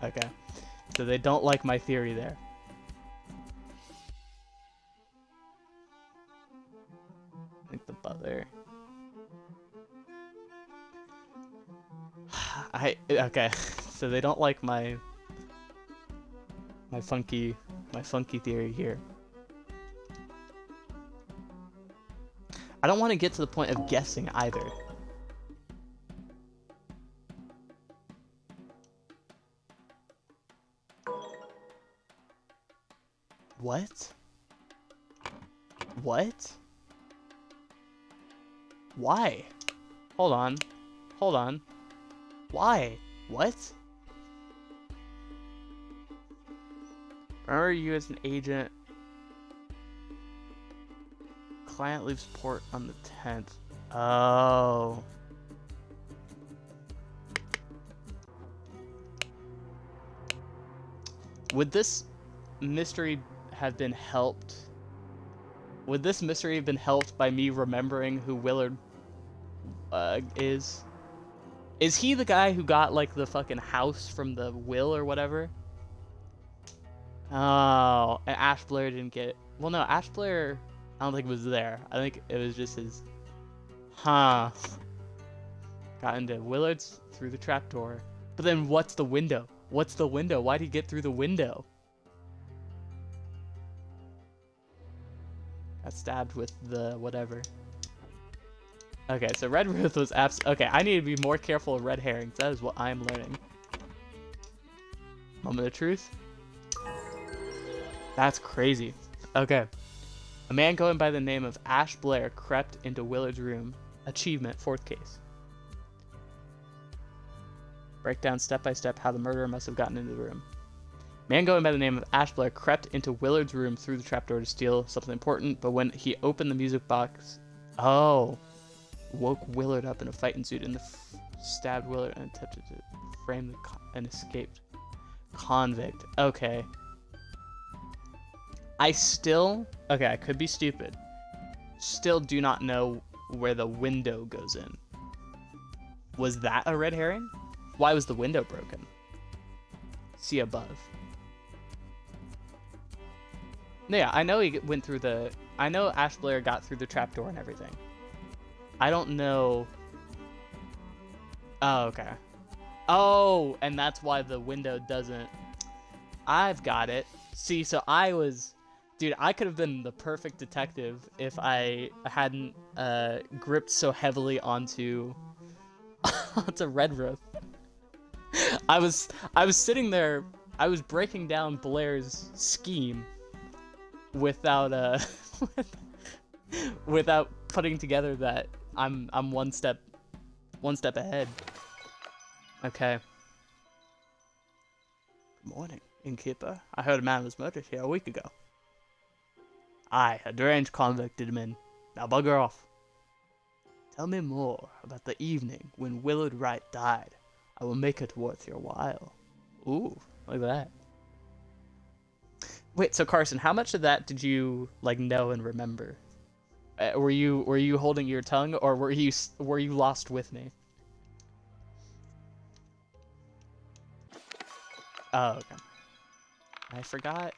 Okay, so they don't like my theory there. I think the butler. Okay, so they don't like my funky theory here. I don't want to get to the point of guessing either. What? What? Why? Hold on. Hold on. Why? What? Remember you as an agent. Client leaves port on the 10th. Oh. Would this mystery have been helped? Would this mystery have been helped by me remembering who Willard is? Is he the guy who got like the fucking house from the will or whatever? Oh, and Ash Blair didn't get it. Well, no, Ash Blair, I don't think was there. I think it was just his. Huh. Got into Willard's through the trapdoor. But then what's the window? What's the window? Why'd he get through the window? Got stabbed with the whatever. Okay, so Red Ruth was okay, I need to be more careful of red herrings. That is what I'm learning. Moment of truth. That's crazy. Okay. A man going by the name of Ash Blair crept into Willard's room. Achievement, 4th case. Break down step by step how the murderer must have gotten into the room. Man going by the name of Ash Blair crept into Willard's room through the trapdoor to steal something important, but when he opened the music box, woke Willard up in a fight ensued and stabbed Willard and attempted to frame an escaped convict. Okay. I could be stupid. Still do not know where the window goes in. Was that a red herring? Why was the window broken? See above. Yeah, I know he went through I know Ash Blair got through the trapdoor and everything. I don't know. Oh, okay. Oh, and that's why the window doesn't. I've got it. See, so dude, I could have been the perfect detective if I hadn't gripped so heavily onto Red Roof. I was sitting there, I was breaking down Blair's scheme without without putting together that I'm one step ahead. Okay. Good morning, innkeeper. I heard a man was murdered here a week ago. Aye, a deranged convict did him in. Now bugger off. Tell me more about the evening when Willard Wright died. I will make it worth your while. Ooh, look at that. Wait, so Carson, how much of that did you know and remember? Were you holding your tongue, or were you lost with me? Oh, okay. I forgot.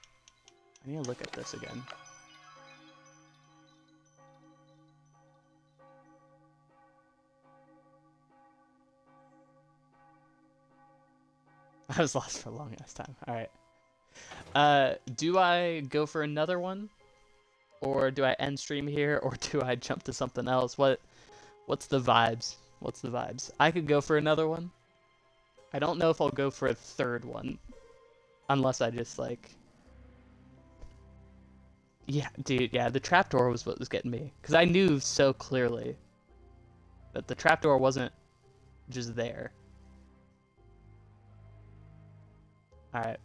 I need to look at this again. I was lost for a long ass time. Alright. Do I go for another one? Or do I end stream here? Or do I jump to something else? What's the vibes? What's the vibes? I could go for another one. I don't know if I'll go for a third one. Unless I just, like... Yeah, dude, yeah, the trapdoor was what was getting me. Because I knew so clearly that the trapdoor wasn't just there. Alright.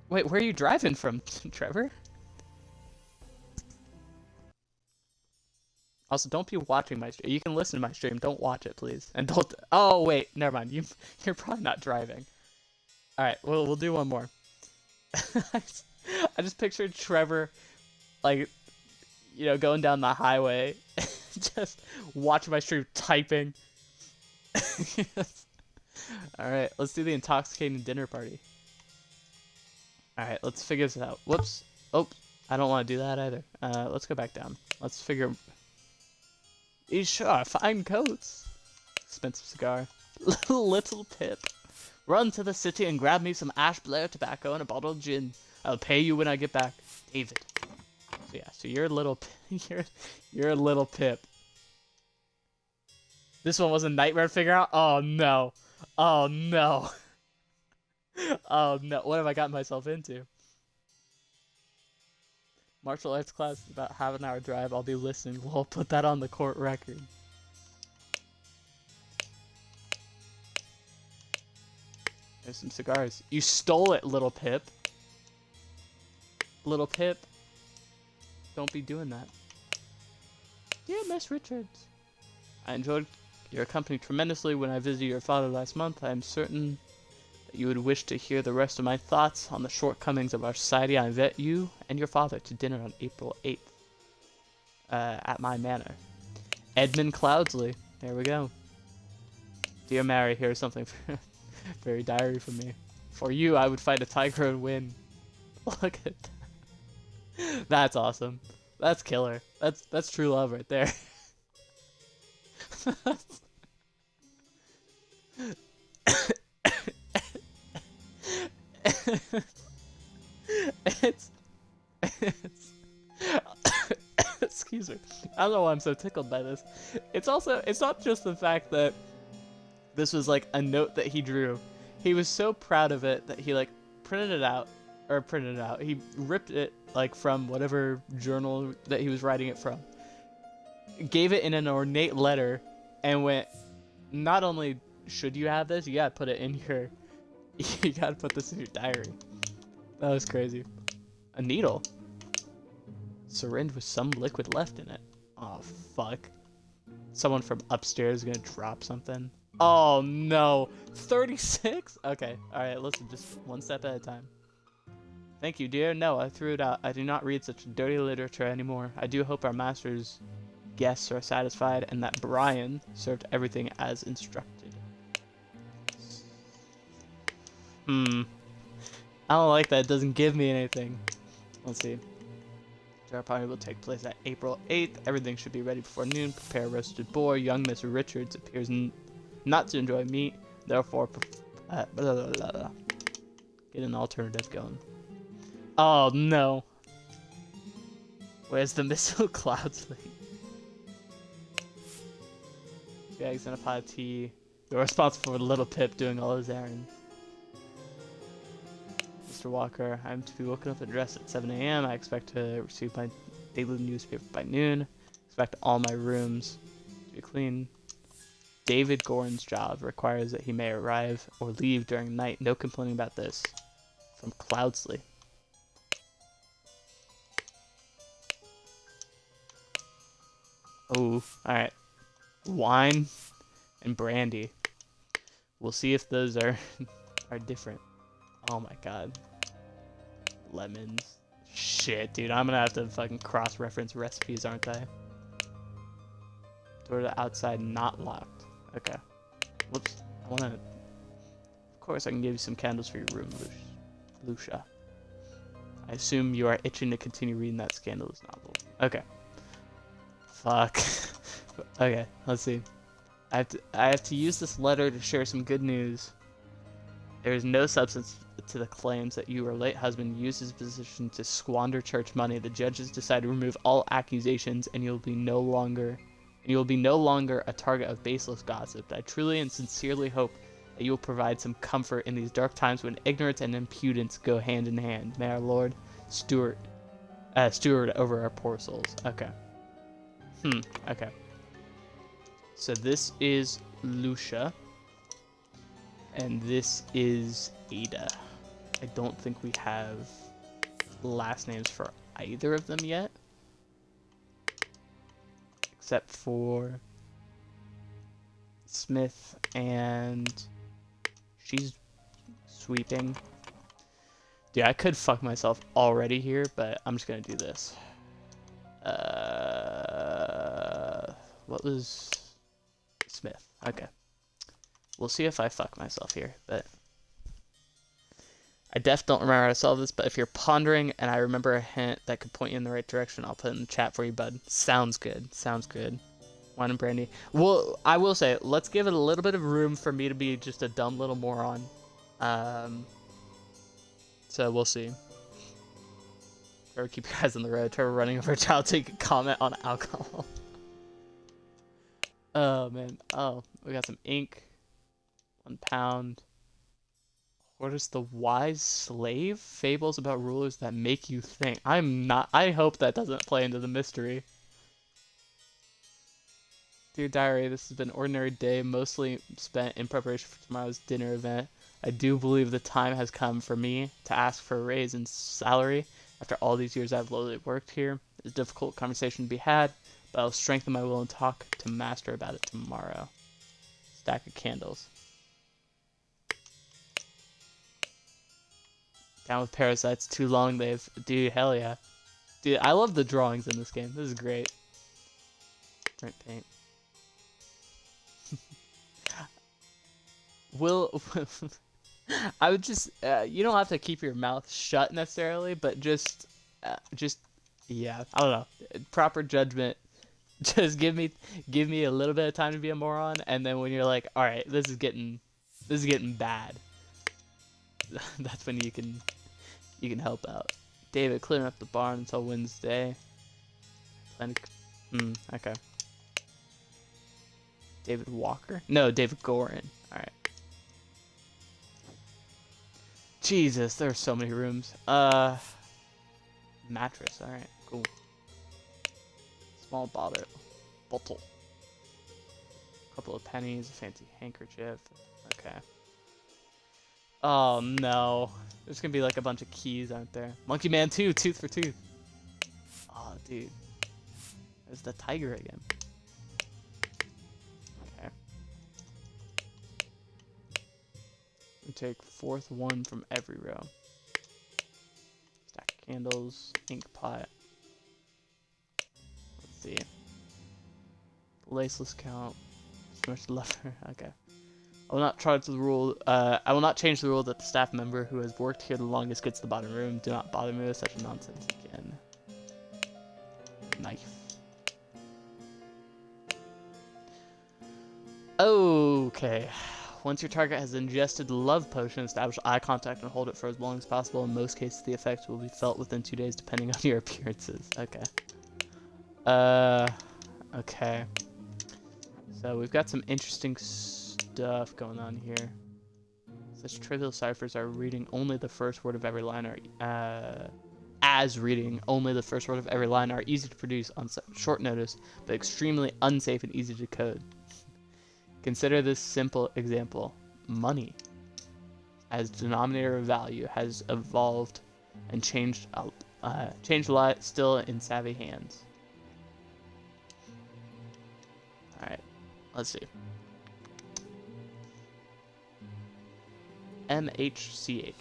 Wait, where are you driving from, Trevor? Also, don't be watching my stream. You can listen to my stream. Don't watch it, please. And don't... Oh, wait. Never mind. You're probably not driving. Alright, we'll do one more. I just pictured Trevor, like, you know, going down the highway. Just watching my stream, typing. Alright, let's do the intoxicating dinner party. Alright, let's figure this out. Whoops. Oh, I don't want to do that either. Let's go back down. Let's figure... Sure, fine coats. Expensive cigar. Little Pip. Run to the city and grab me some Ash Blair tobacco and a bottle of gin. I'll pay you when I get back. David. So yeah, so you're a little... you're a little Pip. This one was a nightmare to figure out? Oh no. Oh no. Oh no. What have I gotten myself into? Martial arts class is about half an hour drive. I'll be listening. We'll put that on the court record. There's some cigars. You stole it, little Pip. Little Pip. Don't be doing that. Dear Miss Richards, I enjoyed your company tremendously when I visited your father last month. I am certain that you would wish to hear the rest of my thoughts on the shortcomings of our society. I invite you and your father to dinner on April 8th at my manor. Edmund Cloudsley. There we go. Dear Mary, here's something very diary from me. For you, I would fight a tiger and win. Look at that. That's awesome. That's killer. That's true love right there. it's excuse me. I don't know why I'm so tickled by this. It's not just the fact that this was like a note that he drew. He was so proud of it that he like printed it out. He ripped it like from whatever journal that he was writing it from. Gave it in an ornate letter and went, not only should you have this, you gotta put it in your you gotta put this in your diary. That was crazy. A needle. Syringe with some liquid left in it. Oh fuck. Someone from upstairs is gonna drop something. Oh no. 36? Okay. Alright, listen, just one step at a time. Thank you, dear. No, I threw it out. I do not read such dirty literature anymore. I do hope our master's guests are satisfied and that Brian served everything as instructed. I don't like that. It doesn't give me anything. Let's see. Our party will take place at April 8th. Everything should be ready before noon. Prepare roasted boar. Young Miss Richards appears not to enjoy meat. Therefore, blah, blah, blah, blah. Get an alternative going. Oh no. Where's the missile Cloudsley? 2 eggs and a pot of tea. You're responsible for Little Pip doing all his errands. Mr. Walker, I'm to be woken up and dressed at 7 a.m. I expect to receive my daily newspaper by noon. Expect all my rooms to be clean. David Gorin's job requires that he may arrive or leave during the night. No complaining about this. From Cloudsley. Oh, alright. Wine and brandy. We'll see if those are different. Oh my god. Lemons. Shit, dude. I'm gonna have to fucking cross-reference recipes, aren't I? Door to the outside not locked. Okay. Whoops. I wanna... Of course I can give you some candles for your room, Lucia. I assume you are itching to continue reading that scandalous novel. Okay. Fuck. Okay, let's see. I have to use this letter to share some good news. There is no substance to the claims that your late husband used his position to squander church money. The judges decided to remove all accusations, and you'll be no longer and you will be no longer a target of baseless gossip. I truly and sincerely hope that you will provide some comfort in these dark times when ignorance and impudence go hand in hand. May our Lord steward over our poor souls. Okay. Okay. So this is Lucia, and this is Ada. I don't think we have last names for either of them yet, except for Smith, and she's sweeping. Dude, I could fuck myself already here, but I'm just gonna do this. What was Smith? Okay. We'll see if I fuck myself here, but I don't remember how to solve this, but if you're pondering and I remember a hint that could point you in the right direction, I'll put it in the chat for you, bud. Sounds good. Sounds good. Wine and brandy. Well, I will say, let's give it a little bit of room for me to be just a dumb little moron. So we'll see. Trevor, keep your eyes on the road. Trevor running over a child to comment on alcohol. Oh, man. Oh, we got some ink. 1 pound. What is the wise slave? Fables about rulers that make you think. I hope that doesn't play into the mystery. Dear diary, this has been an ordinary day, mostly spent in preparation for tomorrow's dinner event. I do believe the time has come for me to ask for a raise in salary. After all these years I've lowly worked here, it's a difficult conversation to be had, but I'll strengthen my will and talk to Master about it tomorrow. Stack of candles. Down with parasites, too long they've... Dude, hell yeah. Dude, I love the drawings in this game. This is great. Print paint. I would just... you don't have to keep your mouth shut necessarily, but just... yeah, I don't know. Proper judgment. Just give me a little bit of time to be a moron, and then when you're like, alright, this is getting bad. That's when you can help out. David, clearing up the barn until Wednesday. Okay. David Walker? No, David Gorin. Alright. Jesus, there are so many rooms. Mattress, alright, cool. Small bottle. Couple of pennies, a fancy handkerchief. Okay. Oh no. There's gonna be like a bunch of keys, aren't there? Monkey Man 2, tooth for tooth. Oh, dude. There's the tiger again. Okay. We take fourth one from every row. Stack of candles, ink pot. Let's see. Laceless count. Smash the lever. Okay. I will not change the rule. I will not change the rule that the staff member who has worked here the longest gets the bottom room. Do not bother me with such nonsense again. Knife. Okay. Once your target has ingested the love potion, establish eye contact and hold it for as long as possible. In most cases, the effect will be felt within 2 days, depending on your appearances. Okay. Okay. So we've got some interesting stuff going on here. Such trivial ciphers are reading only the first word of every line reading only the first word of every line are easy to produce on short notice, but extremely unsafe and easy to code. Consider this simple example. Money, as denominator of value, has evolved and changed a lot, still in savvy hands. Alright, let's see. MHCH.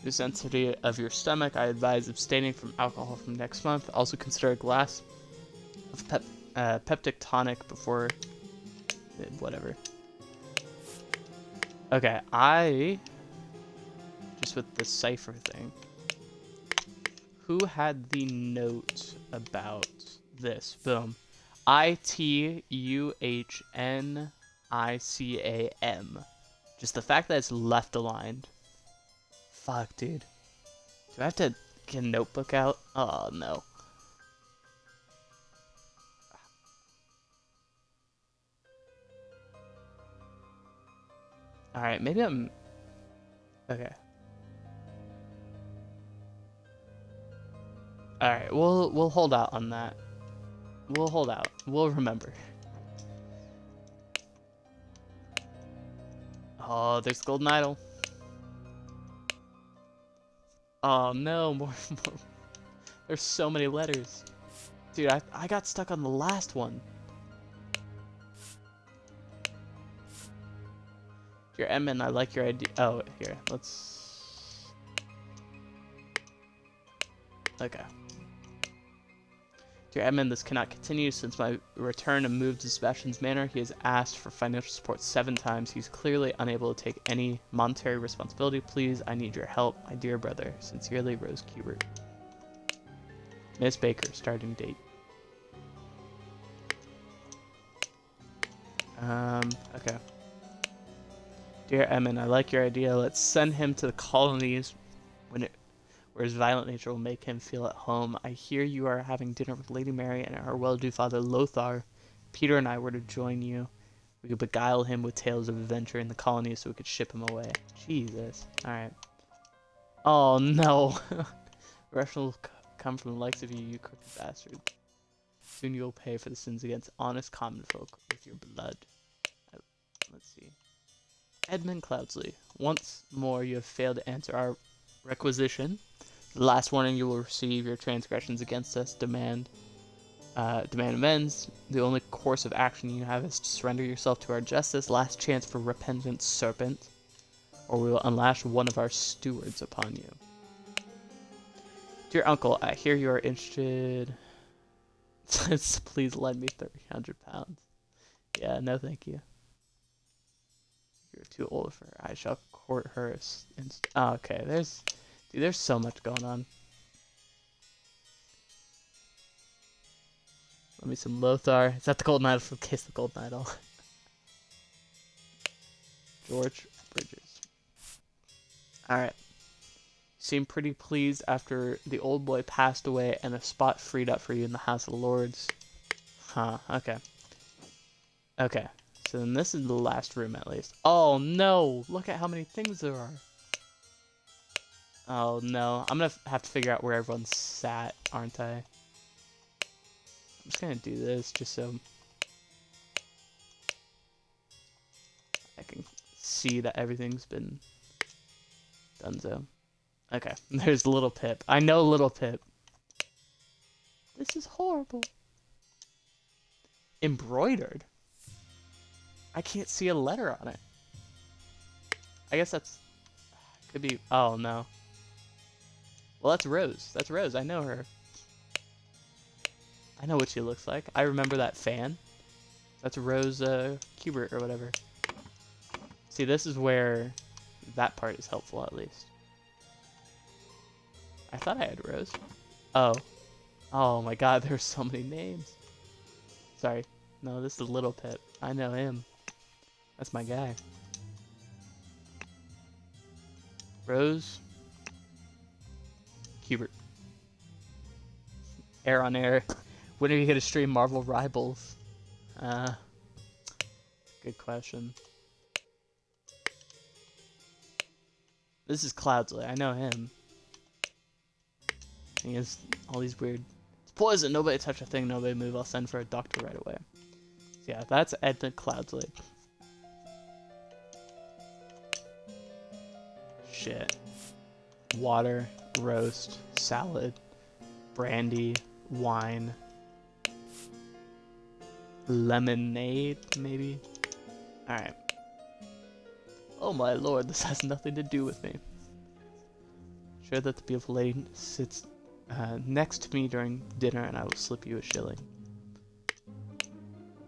The sensitivity of your stomach, I advise abstaining from alcohol from next month. Also consider a glass of peptic tonic before whatever. Okay, just with the cipher thing. Who had the note about this? Boom. ITUHNICAM. Just the fact that it's left aligned. Fuck, dude. Do I have to get a notebook out? Oh, no. Alright, maybe I'm... Okay. Alright, we'll hold out on that. We'll hold out. We'll remember. Oh, there's Golden Idol. Oh no, more. There's so many letters. Dude, I got stuck on the last one. Dear Edmund, I like your idea. Oh, here, let's... Okay. Dear Edmund, this cannot continue. Since my return and move to Sebastian's manor, he has asked for financial support 7 times. He's clearly unable to take any monetary responsibility. Please, I need your help, my dear brother. Sincerely, Rose Kubert. Miss Baker, starting date. Okay. Dear Edmund, I like your idea. Let's send him to the colonies where his violent nature will make him feel at home. I hear you are having dinner with Lady Mary and our well-to-do father Lothar. Peter and I were to join you. We could beguile him with tales of adventure in the colonies so we could ship him away. Jesus. Alright. Oh no. Rush will come from the likes of you, you crooked bastard. Soon you'll pay for the sins against honest common folk with your blood. Let's see. Edmund Cloudsley, once more you have failed to answer our requisition. The last warning you will receive, your transgressions against us demand amends. The only course of action you have is to surrender yourself to our justice. Last chance for repentant serpent, or we will unlash one of our stewards upon you. Dear uncle, I hear you are interested. Please lend me 300 pounds. Yeah, no thank you. You're too old for her. I shall court her. Oh, okay, there's so much going on. Let me some Lothar. Is that the Golden Idol? For Kiss the Golden Idol. George Bridges. Alright. Seem pretty pleased after the old boy passed away and a spot freed up for you in the House of Lords. Huh, okay. Okay. So then this is the last room at least. Oh no! Look at how many things there are. Oh no. I'm gonna have to figure out where everyone's sat, aren't I? I'm just gonna do this just so I can see that everything's been done so. Okay, there's Little Pip. I know Little Pip. This is horrible. Embroidered? I can't see a letter on it. I guess that's... Could be... Oh, no. Well, that's Rose. That's Rose. I know her. I know what she looks like. I remember that fan. That's Rose Kubert or whatever. See, this is where that part is helpful, at least. I thought I had Rose. Oh. Oh my god, there's so many names. Sorry. No, this is Little Pip. I know him. That's my guy. Rose. Kubert. Air on air. When are you going to stream Marvel Rivals? Good question. This is Cloudsley. I know him. He has all these weird... It's poison! Nobody touch a thing, nobody move. I'll send for a doctor right away. So yeah, that's Edmund Cloudsley. Shit. Water, roast, salad, brandy, wine, lemonade, maybe? Alright. Oh my lord, this has nothing to do with me. Sure that the beautiful lady sits next to me during dinner and I will slip you a shilling.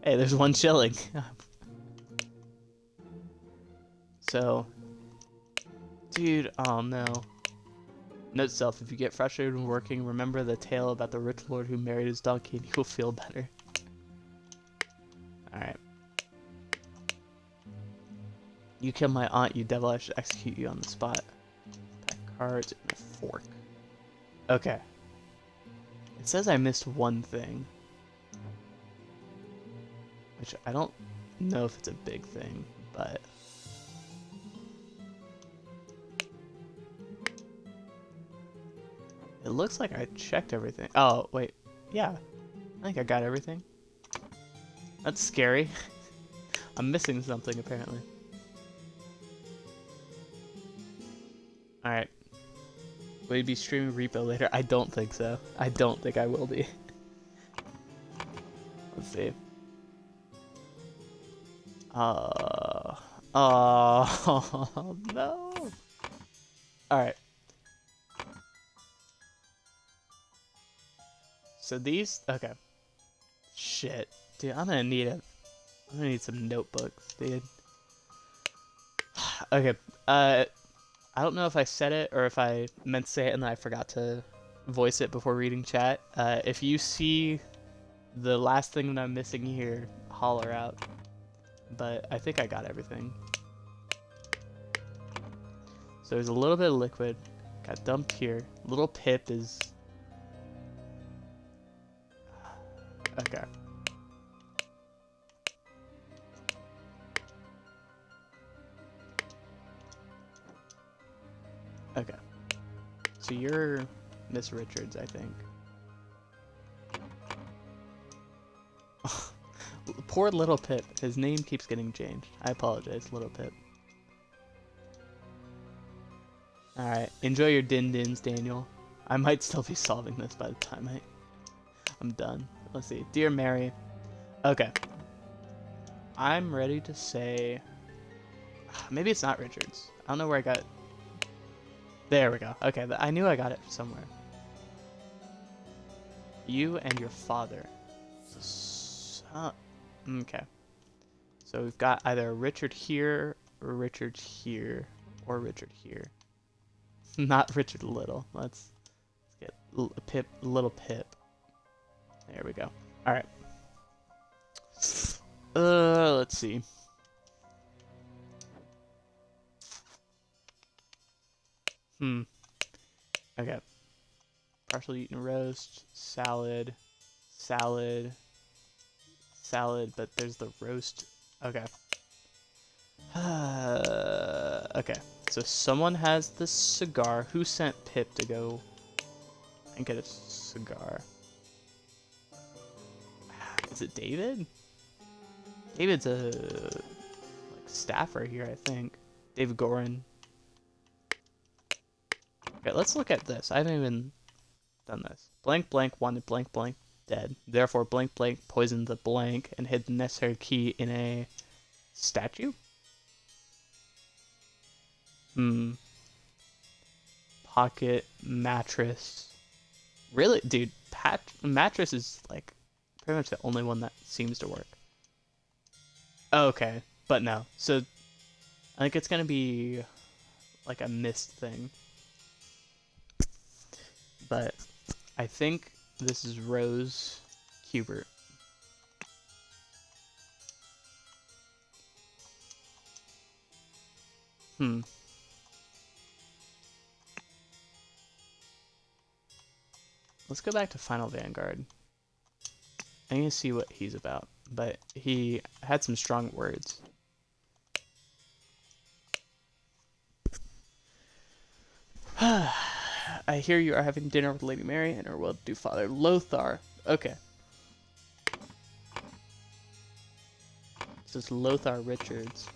Hey, there's 1 shilling. So, dude, oh no. Note self, if you get frustrated when working, remember the tale about the rich lord who married his donkey and you'll feel better. Alright. You kill my aunt, you devil, I should execute you on the spot. Pack cards and a fork. Okay. It says I missed one thing. Which I don't know if it's a big thing, but... It looks like I checked everything. Oh, wait. Yeah. I think I got everything. That's scary. I'm missing something, apparently. Alright. Will you be streaming Repo later? I don't think so. I don't think I will be. Let's see. Oh, no. Alright. So these, okay. Shit. Dude, I'm gonna need some notebooks, dude. Okay, I don't know if I said it or if I meant to say it and then I forgot to voice it before reading chat. If you see the last thing that I'm missing here, holler out. But I think I got everything. So there's a little bit of liquid. Got dumped here. Little pip is... Okay. Okay. So you're Miss Richards, I think. Poor Little Pip. His name keeps getting changed. I apologize, Little Pip. Alright, enjoy your din-dins, Daniel. I might still be solving this by the time I'm done. Let's see. Dear Mary. Okay. I'm ready to say... Maybe it's not Richards. I don't know where I got it. There we go. Okay, I knew I got it somewhere. You and your father. Okay. So we've got either Richard here, or Richard here, or Richard here. Not Richard Little. Let's get Little Pip. There we go. All right. Let's see. Okay. Partially eaten roast, salad, salad, salad, but there's the roast. Okay. Okay. So someone has the cigar. Who sent Pip to go and get a cigar? Is it David? David's a staffer here, I think. David Gorin. Okay, let's look at this. I haven't even done this. Blank blank wanted blank blank dead. Therefore blank blank poisoned the blank and hid the necessary key in a statue? Pocket mattress. Really? Dude, mattress is like pretty much the only one that seems to work. Okay, but no. So I think it's gonna be like a mist thing. But I think this is Rose Hubert. Let's go back to Final Vanguard. I need to see what he's about, but he had some strong words. I hear you are having dinner with Lady Mary and her well-to-do father, Lothar. Okay. This is Lothar Richards.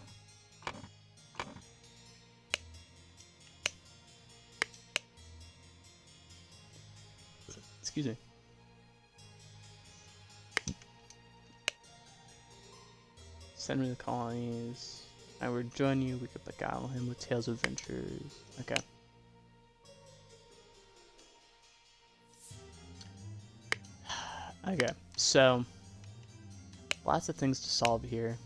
Excuse me. Send me the colonies. I would join you. We could beguile him with tales of adventures. Okay. Okay, so lots of things to solve here.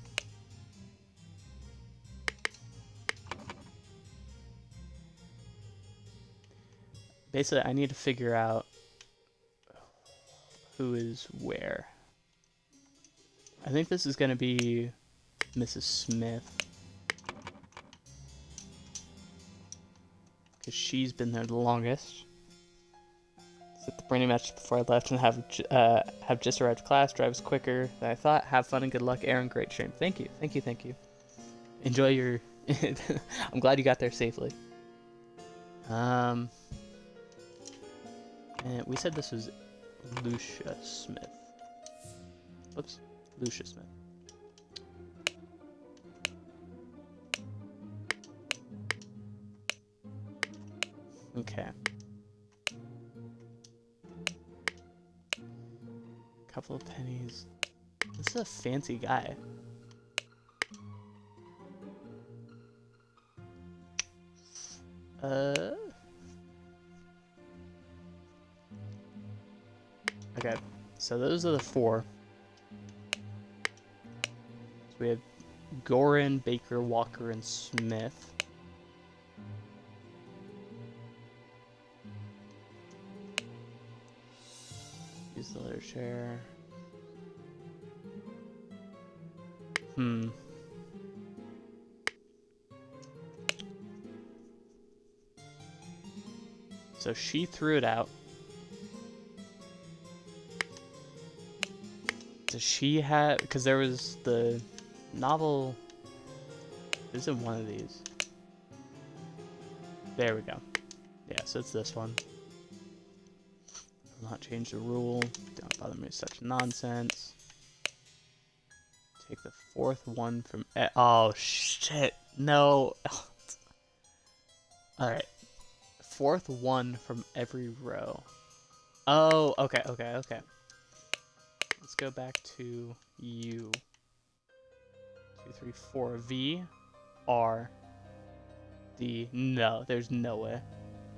Basically, I need to figure out who is where. I think this is going to be Mrs. Smith. because she's been there the longest. Set the branding match before I left and have just arrived to class. Drives quicker than I thought. Have fun and good luck, Aaron. Great stream. Thank you. Enjoy your... I'm glad you got there safely. And we said this was Lucia Smith. Whoops. Lucia Smith. Okay. Couple of pennies. This is a fancy guy. Okay, so those are the 4. So we have Gorin, Baker, Walker, and Smith. Use the literature. So she threw it out. Does she have... Because there was the novel... It was in one of these. There we go. Yeah, so it's this one. Will not change the rule. Don't bother me with such nonsense. Take the 4th one from... Oh, shit. No. Alright. 4th one from every row. Oh, okay. Let's go back to U. 2, 3, 4. V. R. D. No, there's no way.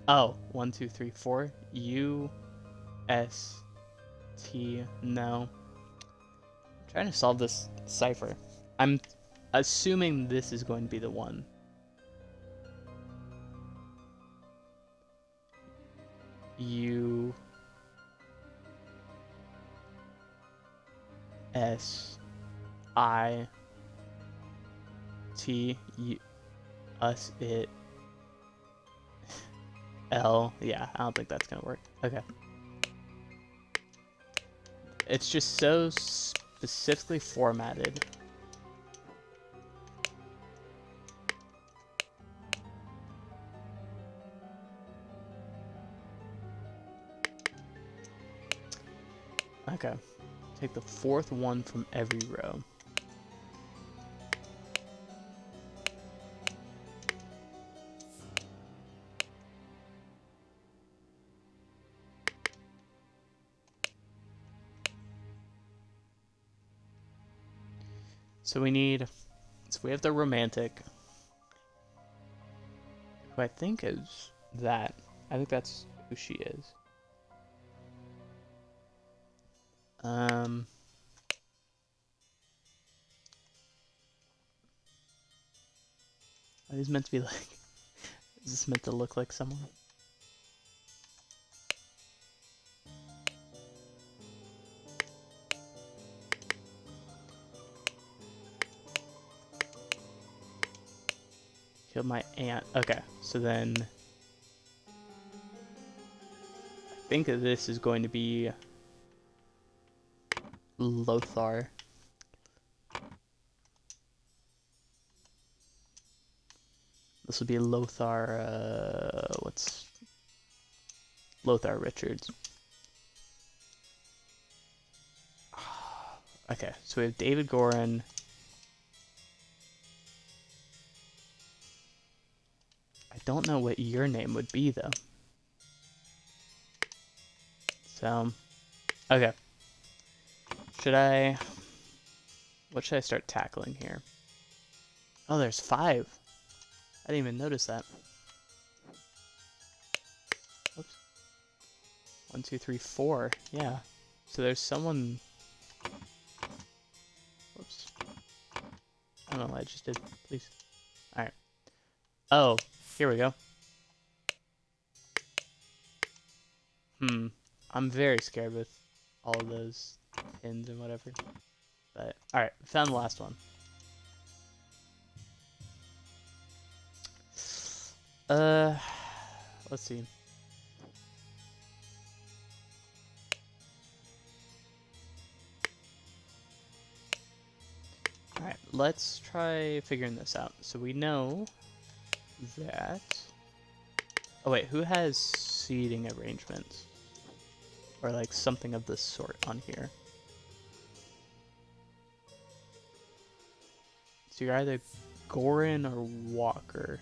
Oh, 1, 2, 3, 4. U. S. T. No. I'm trying to solve this cipher. I'm assuming this is going to be the one. U. S. I. T. U. Us. It. L. Yeah, I don't think that's gonna work. Okay. It's just so specifically formatted. Okay. Take the 4th one from every row. So we need... So we have the romantic. Who I think is that. I think that's who she is. Are these meant to be like... Is this meant to look like someone? Killed my aunt. Okay, so then... I think that this is going to be... Lothar. This would be Lothar, what's... Lothar Richards. Okay, so we have David Gorin. I don't know what your name would be, though. So, okay. What should I start tackling here? Oh, there's 5. I didn't even notice that. Oops. 1, 2, 3, 4. Yeah. So there's someone... Whoops. I don't know what I just did. Please. Alright. Oh, here we go. I'm very scared with all of those pins and whatever. But, alright. Found the last one. let's see. Alright, let's try figuring this out. So we know that... Oh wait, who has seating arrangements? Or like something of this sort on here? So you're either Gorin or Walker.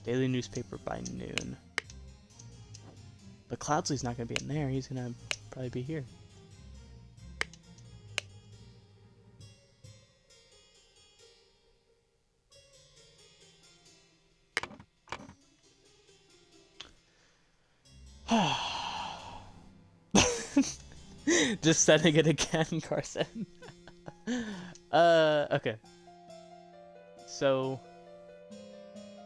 Daily newspaper by noon. But Cloudsley's not going to be in there. He's going to probably be here. Just setting it again, Carson. Okay. So,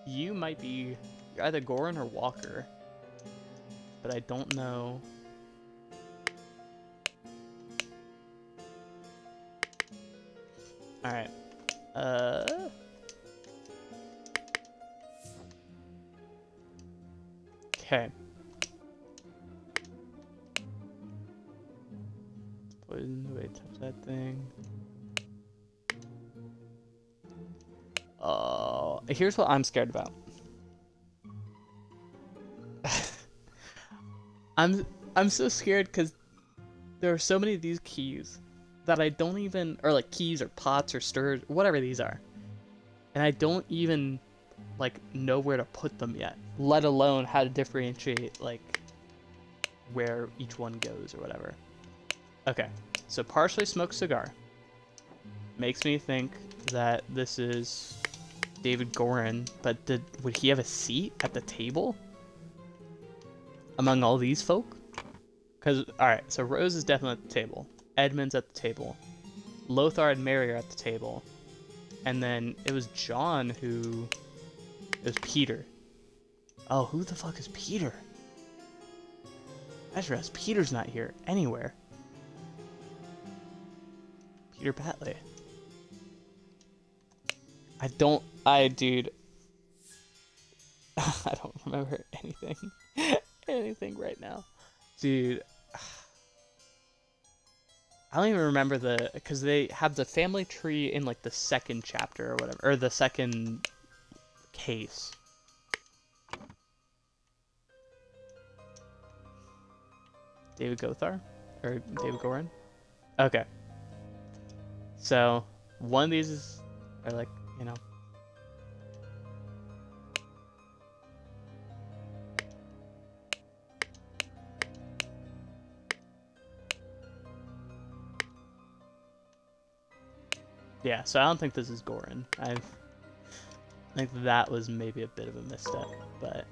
you might be either Gorin or Walker, but I don't know. Alright. Okay. Wait, touch that thing. Oh, here's what I'm scared about. I'm so scared because there are so many of these keys that I don't even, or like keys or pots or stirs, whatever these are, and I don't even like know where to put them yet, let alone how to differentiate like where each one goes or whatever. Okay, so partially smoked cigar makes me think that this is David Gorin, but would he have a seat at the table among all these folk? Because, alright, so Rose is definitely at the table. Edmund's at the table. Lothar and Mary are at the table. And then it was John who... It was Peter. Oh, who the fuck is Peter? I just realized Peter's not here anywhere. Peter Batley. Dude. I don't remember anything. Anything right now. Dude. I don't even remember because they have the family tree in like the second chapter or whatever, or the second case. David Gothar? Or David Gorin? Okay. So, one of these are like, you know. Yeah, so I don't think this is Gorin. I think that was maybe a bit of a misstep, but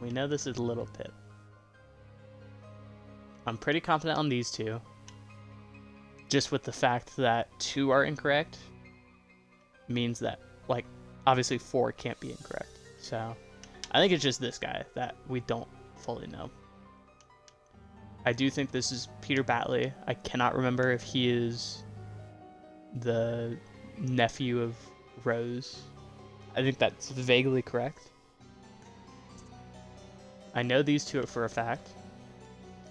we know this is Little Pip. I'm pretty confident on these two. Just with the fact that 2 are incorrect means that, like, obviously 4 can't be incorrect. So, I think it's just this guy that we don't fully know. I do think this is Peter Batley. I cannot remember if he is the nephew of Rose. I think that's vaguely correct. I know these 2 are for a fact.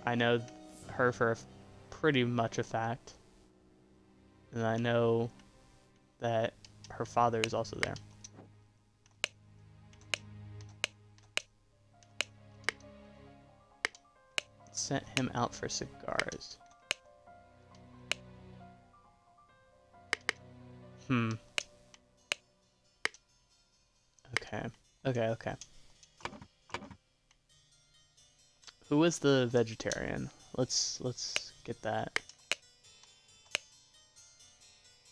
I know her for pretty much a fact. And I know that her father is also there. Sent him out for cigars. Okay. Who was the vegetarian? Let's get that.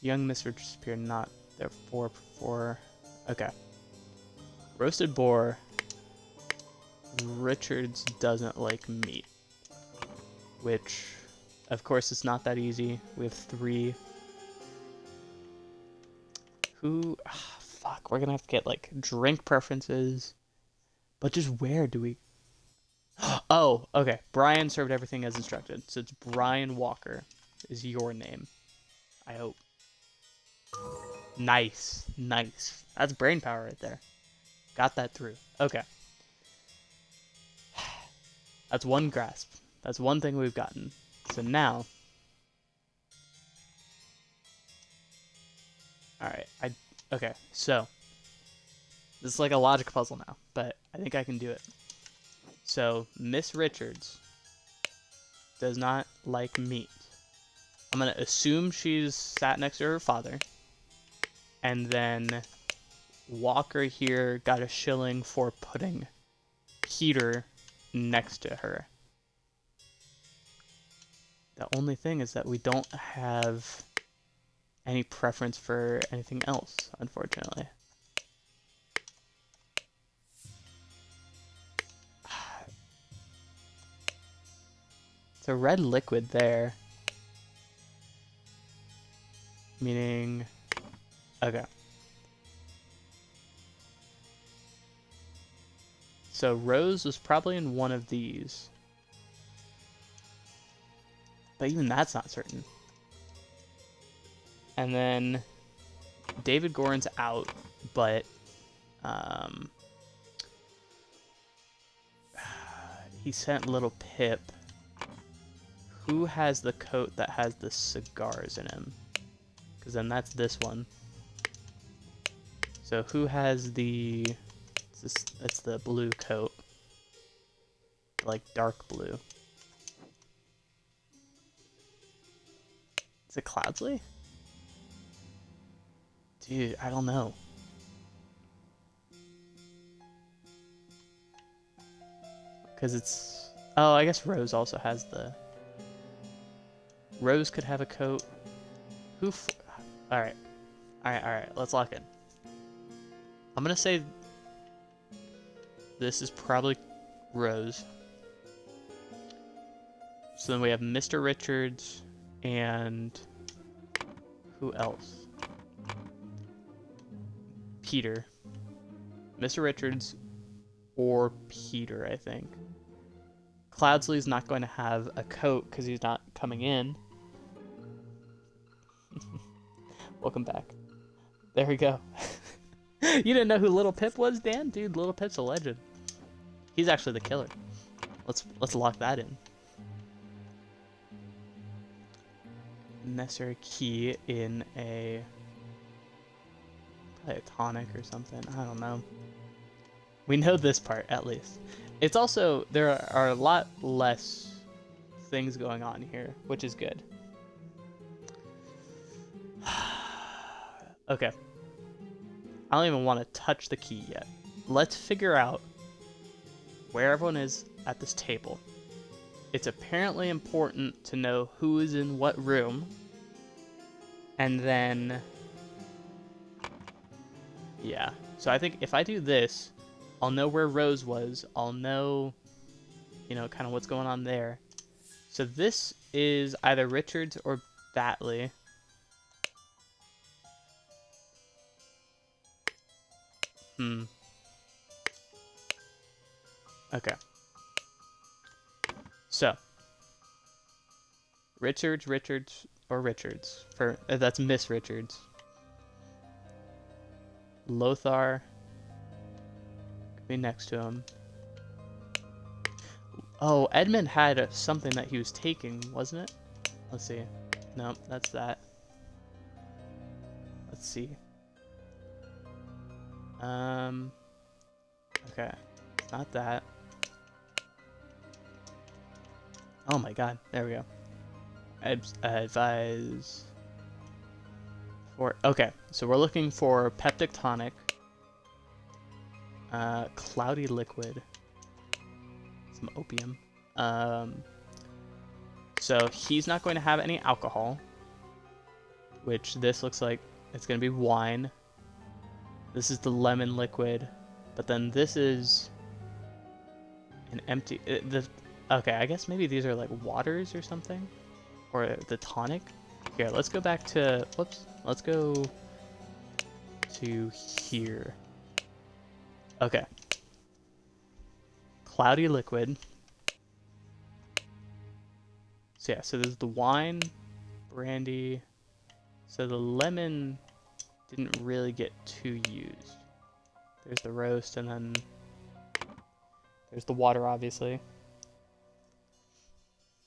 Young Miss disappeared, not therefore before. Okay. Roasted boar. Richards doesn't like meat. Which, of course, is not that easy. We have 3. Who... fuck, we're gonna have to get, like, drink preferences. But just where do we... Oh, okay. Brian served everything as instructed. So it's Brian Walker is your name. I hope. Nice. That's brain power right there. Got that through. Okay. That's one grasp. That's one thing we've gotten. So now... Alright, okay, so... This is like a logic puzzle now, but I think I can do it. So, Miss Richards does not like meat. I'm going to assume she's sat next to her father. And then Walker here got a shilling for putting Peter next to her. The only thing is that we don't have any preference for anything else, unfortunately. It's a red liquid there. Meaning... Okay. So Rose was probably in one of these. But even that's not certain. And then David Gorin's out, but he sent Little Pip. Who has the coat that has the cigars in him? Because then that's this one. So who has the... It's the blue coat. Like dark blue. Is it Cloudsley? Dude, I don't know. Because it's... Oh, I guess Rose also has the... Rose could have a coat. Who... Alright. Alright. Let's lock in. I'm gonna say... This is probably Rose. So then we have Mr. Richards and... Who else? Peter. Mr. Richards or Peter, I think. Cloudsley's not going to have a coat because he's not coming in. Welcome back. There we go. You didn't know who Little Pip was, Dan? Dude, Little Pip's a legend. He's actually the killer. Let's lock that in. Necessary key in a... Probably a tonic or something. I don't know. We know this part, at least. It's also... There are a lot less things going on here, which is good. Okay. I don't even want to touch the key yet. Let's figure out where everyone is at this table. It's apparently important to know who is in what room. And then... Yeah. So I think if I do this, I'll know where Rose was. I'll know, you know, kind of what's going on there. So this is either Richards or Batley. Okay. So. Richards. That's Miss Richards. Lothar. Could be next to him. Oh, Edmund had something that he was taking, wasn't it? Let's see. Nope, that's that. Let's see. Okay. Not that. Oh my god. There we go. Advise... Okay, so we're looking for peptic tonic, cloudy liquid, some opium. So he's not going to have any alcohol, which this looks like it's going to be wine. This is the lemon liquid, but then this is an empty... Okay, I guess maybe these are like waters or something, or the tonic. Here, let's go back to... Whoops. Let's go to here. Okay. Cloudy liquid. So yeah, so there's the wine, brandy. So the lemon didn't really get too used. There's the roast, and then there's the water, obviously.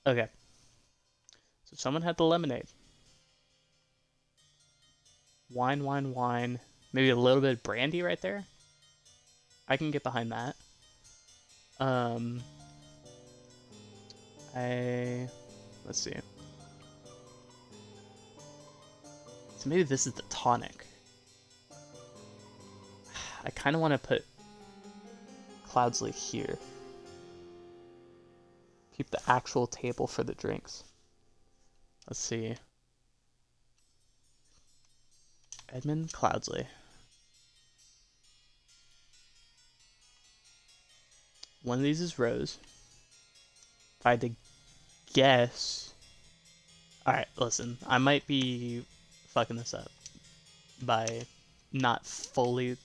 Okay. So someone had the lemonade. Wine, wine, wine. Maybe a little bit of brandy right there. I can get behind that. Let's see. So maybe this is the tonic. I kind of want to put Cloudsley here. Keep the actual table for the drinks. Let's see. Edmund Cloudsley. One of these is Rose. If I had to guess... Alright, listen. I might be fucking this up by not fully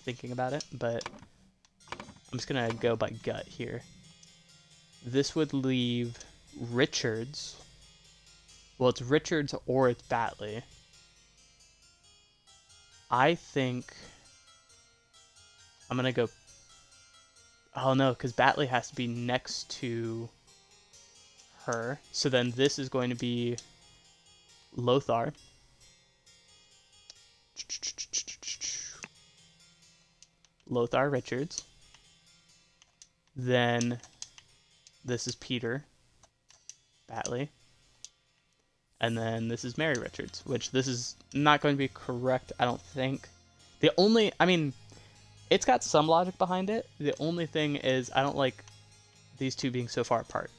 thinking about it, but I'm just gonna go by gut here. This would leave Richards. Well, it's Richards or it's Batley. I think I'm gonna go... Oh no, because Batley has to be next to her. So then this is going to be Lothar. Lothar Richards. Then this is Peter Batley. And then this is Mary Richards, which this is not going to be correct, I don't think. The only, I mean, it's got some logic behind it. The only thing is I don't like these two being so far apart.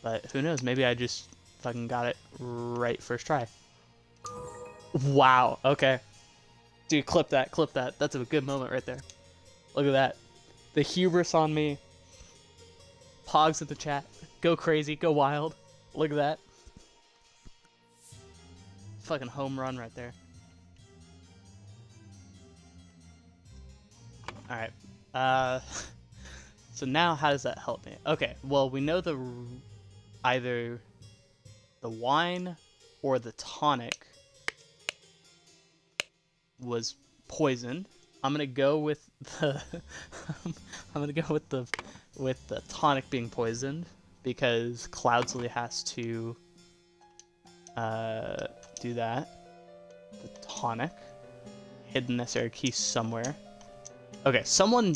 But who knows? Maybe I just fucking got it right first try. Wow, okay. Dude, clip that, clip that. That's a good moment right there. Look at that. The hubris on me. Pogs in the chat. Go crazy, go wild. Look at that. Fucking home run right there. Alright. So now how does that help me? Okay, well, we know either the wine or the tonic was poisoned. I'm gonna go with the with the tonic being poisoned because Cloudsley has to do that. The tonic, hidden necessary key somewhere. Okay, someone.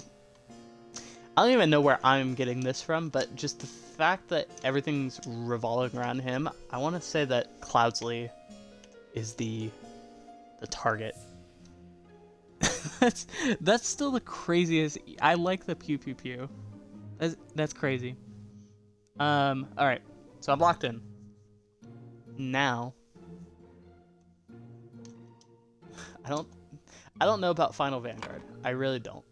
I don't even know where I'm getting this from, but just the fact that everything's revolving around him, I want to say that Cloudsley is the target. that's still the craziest. I like the pew pew pew. That's crazy. All right, so I'm locked in. Now, I don't know about Final Vanguard. I really don't.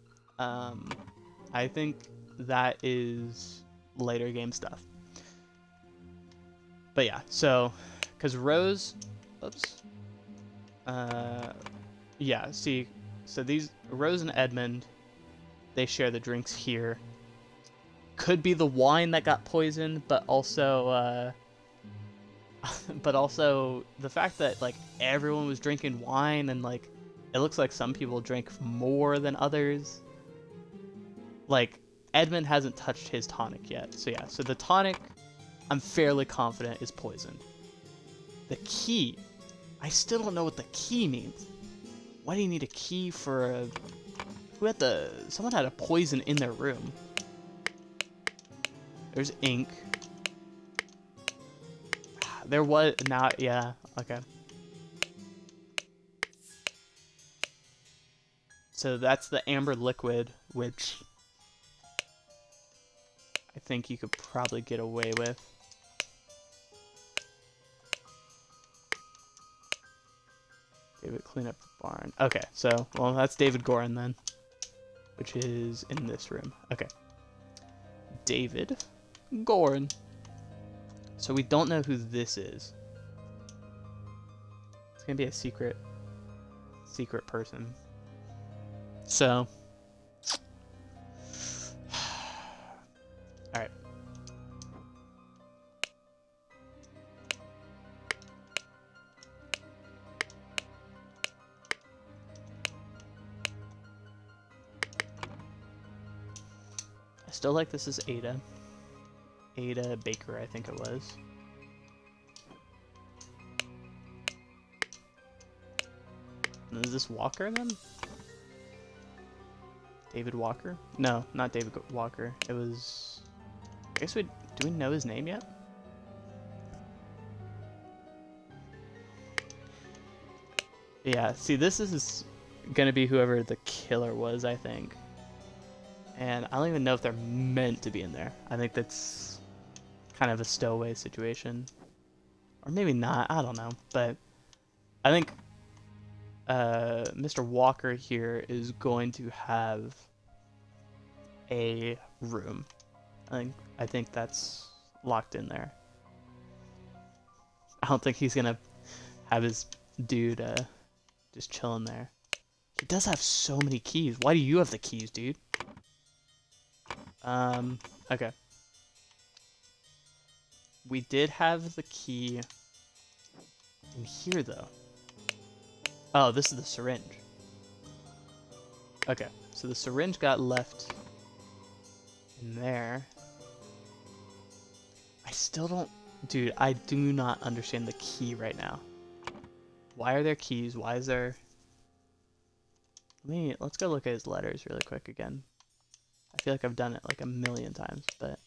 I think that is later game stuff. But yeah, so because Rose, oops. Yeah. See, so these Rose and Edmund, they share the drinks here. Could be the wine that got poisoned, but also the fact that like everyone was drinking wine and like it looks like some people drank more than others. Like Edmund hasn't touched his tonic yet. So yeah, so the tonic I'm fairly confident is poisoned. The key, I still don't know what the key means. Why do you need a key for a... Someone had a poison in their room. There's ink. There was... yeah, okay. So that's the amber liquid, which I think you could probably get away with. David, clean up the barn. Okay, so, well, that's David Gorin then, which is in this room. Okay. David Gorin. So we don't know who this is. It's gonna be a secret person. So, all right. still like this is Ada. Ada Baker, I think it was. And is this Walker then? David Walker? No, not David Walker. It was... I guess do we know his name yet? Yeah, see, this is gonna be whoever the killer was, I think. And I don't even know if they're meant to be in there. I think that's kind of a stowaway situation. Or maybe not, I don't know. But I think Mr. Walker here is going to have a room. I think that's locked in there. I don't think he's gonna have his dude just chilling there. He does have so many keys. Why do you have the keys, dude? Okay. We did have the key in here, though. Oh, this is the syringe. Okay, so the syringe got left in there. I still don't... Dude, I do not understand the key right now. Why are there keys? Why is there... Let's go look at his letters really quick again. I feel like I've done it like a million times, but...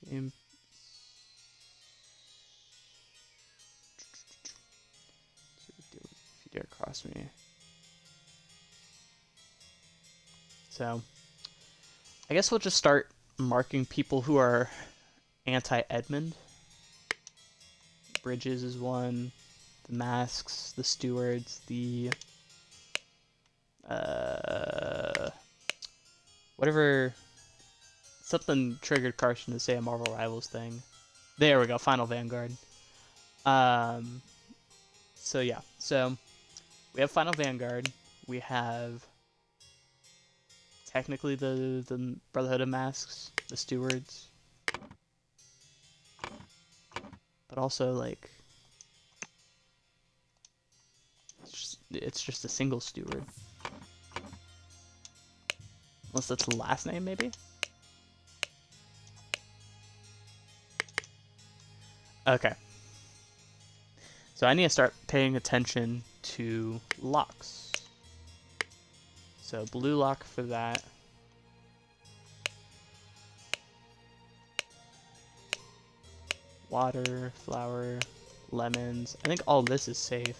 If you dare cross me. So, I guess we'll just start marking people who are anti-Edmund. Bridges is one. The Masks, the Stewards, the... whatever... Something triggered Carson to say a Marvel Rivals thing. There we go, Final Vanguard. So yeah, so we have Final Vanguard. We have technically the Brotherhood of Masks, the Stewards, but also like it's just a single Steward, unless that's the last name maybe. Okay. So I need to start paying attention to locks. So blue lock for that. Water, flour, lemons. I think all this is safe.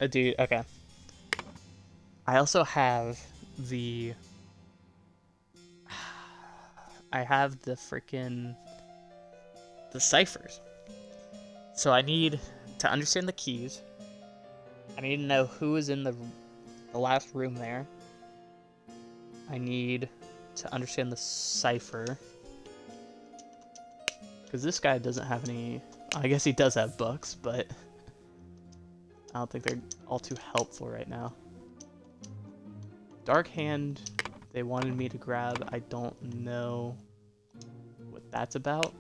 I do, okay. I also have the... I have the freaking... the ciphers. So I need to understand the keys. I need to know who is in the last room there. I need to understand the cipher. Because this guy doesn't have any... I guess he does have books, but... I don't think they're all too helpful right now. Dark Hand, they wanted me to grab. I don't know what that's about.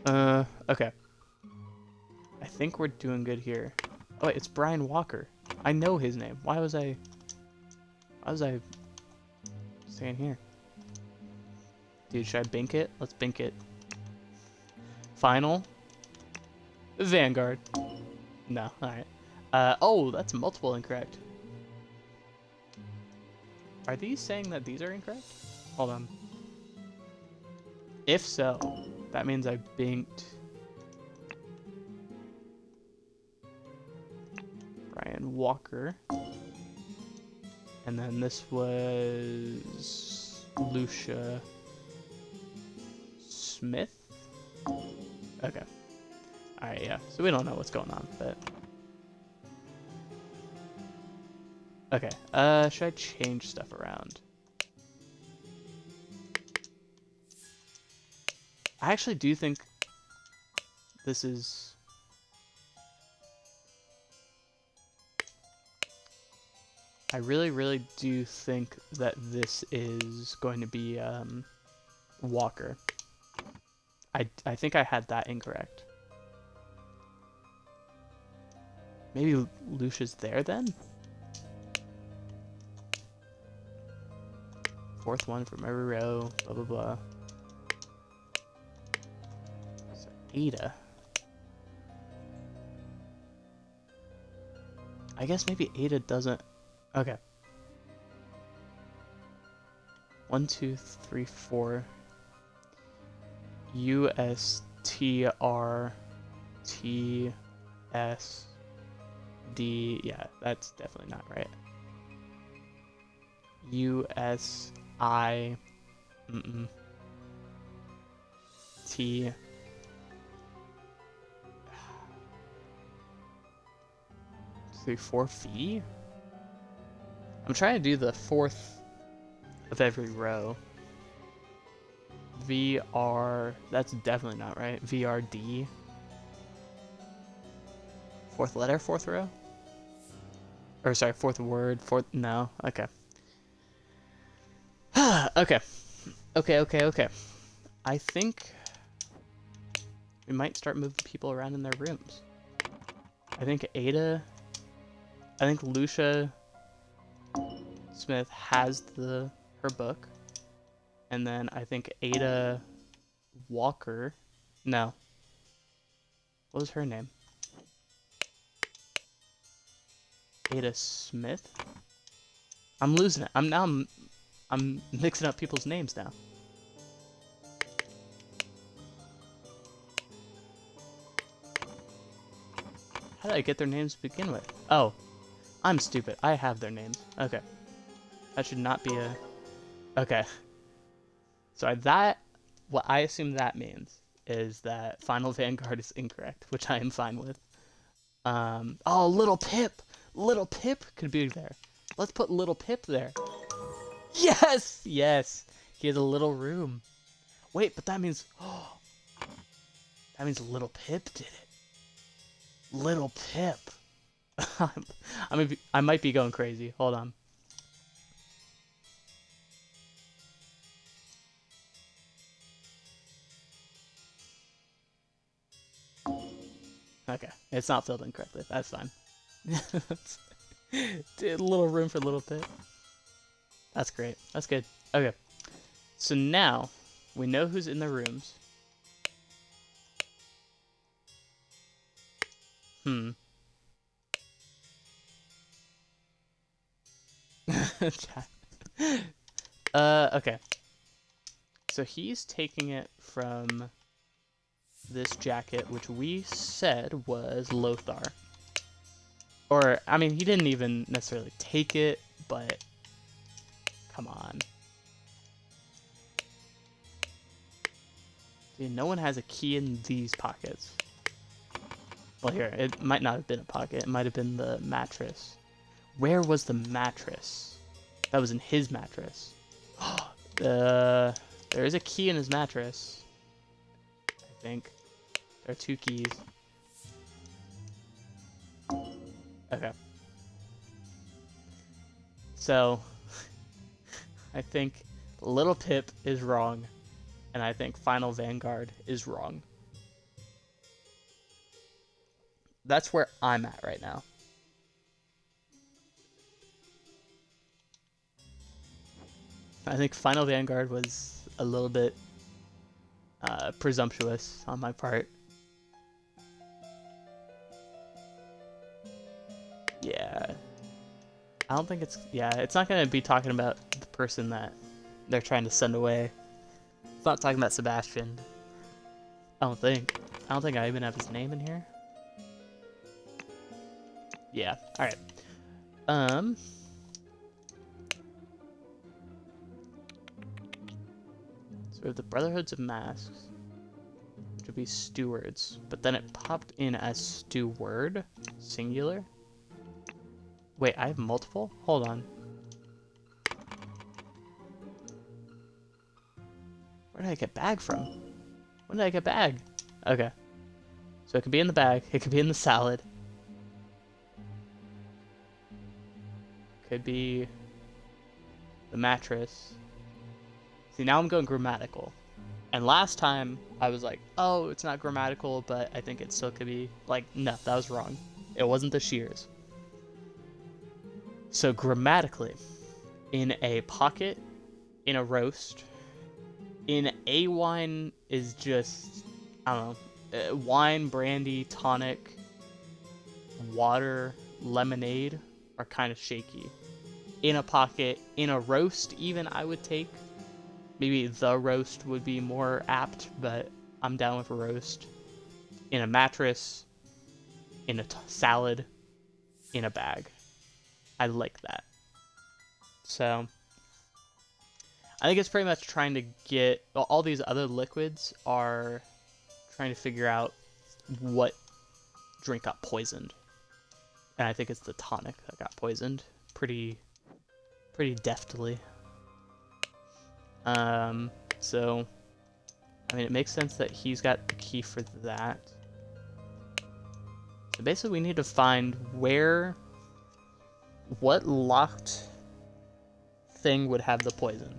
Okay. I think we're doing good here. Oh, wait, it's Brian Walker. I know his name. Why was I staying here? Dude, should I bink it? Let's bink it. Final Vanguard. No, alright. Oh, that's multiple incorrect. Are these saying that these are incorrect? Hold on. If so, that means I binked Brian Walker. And then this was Lucia Smith. Okay. Alright, yeah. So we don't know what's going on, but... Okay. Should I change stuff around? I actually do think this is... I really, really do think that this is going to be Walker. I think I had that incorrect. Maybe Lucia's there then? Fourth one from every row, blah blah blah. So Ada. I guess maybe Ada doesn't... Okay. 1, 2, 3, 4. USTRTSD. Yeah, that's definitely not right. USI. T. 3, 4 V? I'm trying to do the fourth of every row. VR, that's definitely not right. VRD. Fourth letter, fourth row? Or sorry, fourth word, fourth, no, okay. Okay. Okay. I think we might start moving people around in their rooms. I think Lucia Smith has her book. And then I think Ada Walker. No. What was her name? Ada Smith? I'm losing it. I'm mixing up people's names now. How did I get their names to begin with? Oh. I'm stupid. I have their names. Okay. That should not be a... Okay. So what I assume that means is that Final Vanguard is incorrect, which I am fine with. Oh, Little Pip! Little Pip could be there. Let's put Little Pip there. Yes! Yes! He has a little room. Wait, but that means... Oh, that means Little Pip did it. Little Pip. I might be going crazy. Hold on. Okay, it's not filled in correctly. That's fine. Dude, a little room for Little Pip. That's great. That's good. Okay. So now, we know who's in the rooms. Okay. So he's taking it from this jacket, which we said was Lothar. Or, I mean, he didn't even necessarily take it, but come on. Dude, no one has a key in these pockets. Well, here, it might not have been a pocket. It might have been the mattress. Where was the mattress? That was in his mattress. There is a key in his mattress. I think. There are 2 keys. Okay. So, I think Little Pip is wrong, and I think Final Vanguard is wrong. That's where I'm at right now. I think Final Vanguard was a little bit presumptuous on my part. Yeah. I don't think it's... Yeah, it's not going to be talking about the person that they're trying to send away. It's not talking about Sebastian. I don't think. I don't think I even have his name in here. Yeah, alright. So we have the Brotherhoods of Masks, which would be stewards, but then it popped in as steward, singular. Wait, I have multiple? Hold on. Where did I get bag from? When did I get bag? Okay. So it could be in the bag. It could be in the salad. Could be the mattress. See, now I'm going grammatical. And last time, I was like, oh, it's not grammatical, but I think it still could be. Like, no, that was wrong. It wasn't the shears. So grammatically, in a pocket, in a roast, in a wine is just, I don't know, wine, brandy, tonic, water, lemonade are kind of shaky. In a pocket, in a roast even, I would take. Maybe the roast would be more apt, but I'm down with a roast. In a mattress, in a salad, in a bag. I like that. So, I think it's pretty much trying to get... all these other liquids are trying to figure out what drink got poisoned. And I think it's the tonic that got poisoned. Pretty deftly. So, I mean, it makes sense that he's got the key for that. So basically we need to find what locked thing would have the poison.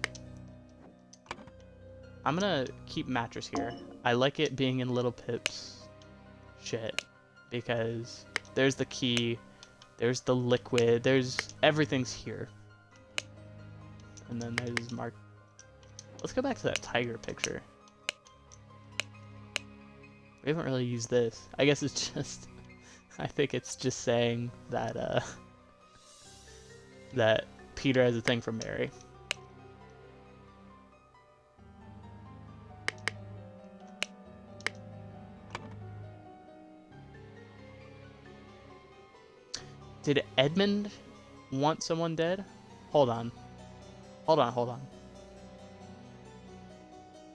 I'm gonna keep mattress here. I like it being in Little Pip's shit, because there's the key, there's the liquid, everything's here. And then there's Mark. Let's go back to that tiger picture. We haven't really used this. I guess it's just, I think it's just saying that, that Peter has a thing for Mary. Did Edmund want someone dead? Hold on.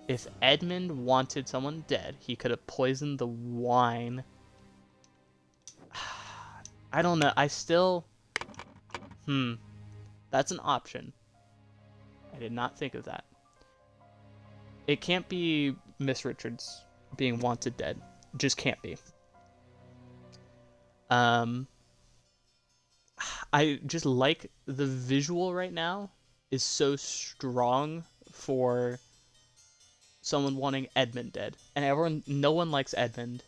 If Edmund wanted someone dead, he could have poisoned the wine. I don't know. I still... That's an option. I did not think of that. It can't be Miss Richards being wanted dead. It just can't be. I just like the visual right now is so strong for someone wanting Edmund dead. And no one likes Edmund.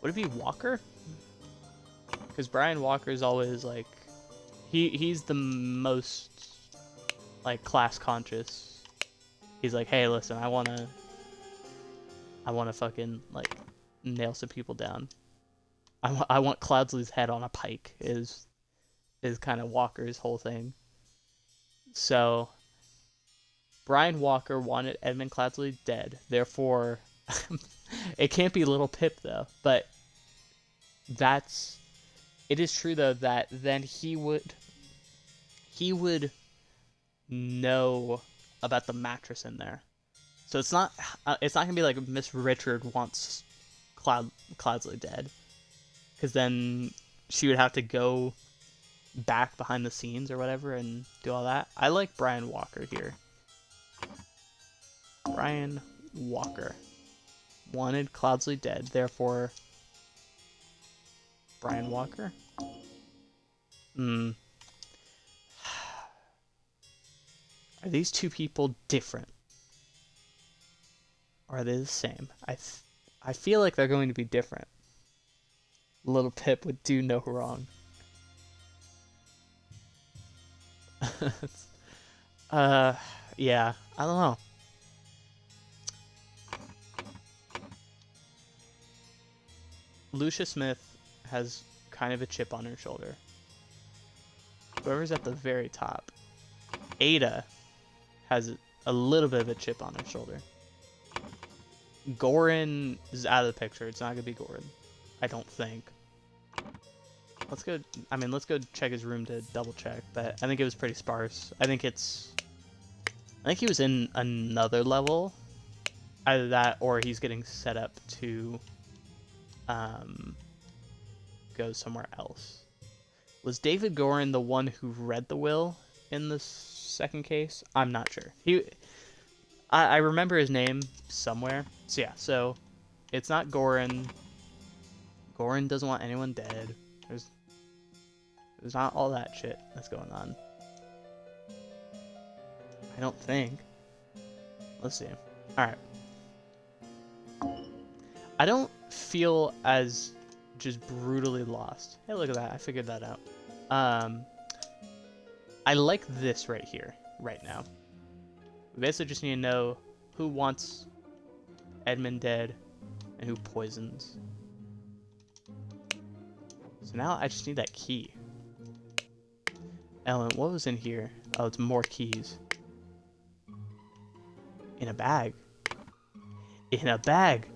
Would it be Walker? Because Brian Walker is always like, he's the most like class conscious. He's like, hey, listen, I wanna fucking like nail some people down. I want Cloudsley's head on a pike is kind of Walker's whole thing. So Brian Walker wanted Edmund Cloudsley dead. Therefore, it can't be Little Pip though. But it is true though that then he would know about the mattress in there. So it's not gonna be like Miss Richard wants Cloudsley dead, because then she would have to go back behind the scenes or whatever and do all that. I like Brian Walker here. Brian Walker wanted Cloudsley dead, therefore Brian Walker? Are these two people different? Or are they the same? I feel like they're going to be different. Little Pip would do no wrong. Yeah, I don't know. Lucia Smith has kind of a chip on her shoulder. Whoever's at the very top. Ada has a little bit of a chip on her shoulder. Goran is out of the picture. It's not going to be Goran. I don't think. Let's go check his room to double check, but I think it was pretty sparse. I think he was in another level. Either that or he's getting set up to go somewhere else. Was David Goran the one who read the will in the second case? I'm not sure. I remember his name somewhere. So yeah, so it's not Goran. Goran doesn't want anyone dead. There's not all that shit that's going on. I don't think. Let's see. Alright. I don't feel as just brutally lost. Hey, look at that. I figured that out. I like this right here, right now. We basically just need to know who wants Edmund dead and who poisons. So now I just need that key. Ellen, what was in here? Oh, it's more keys. In a bag. In a bag!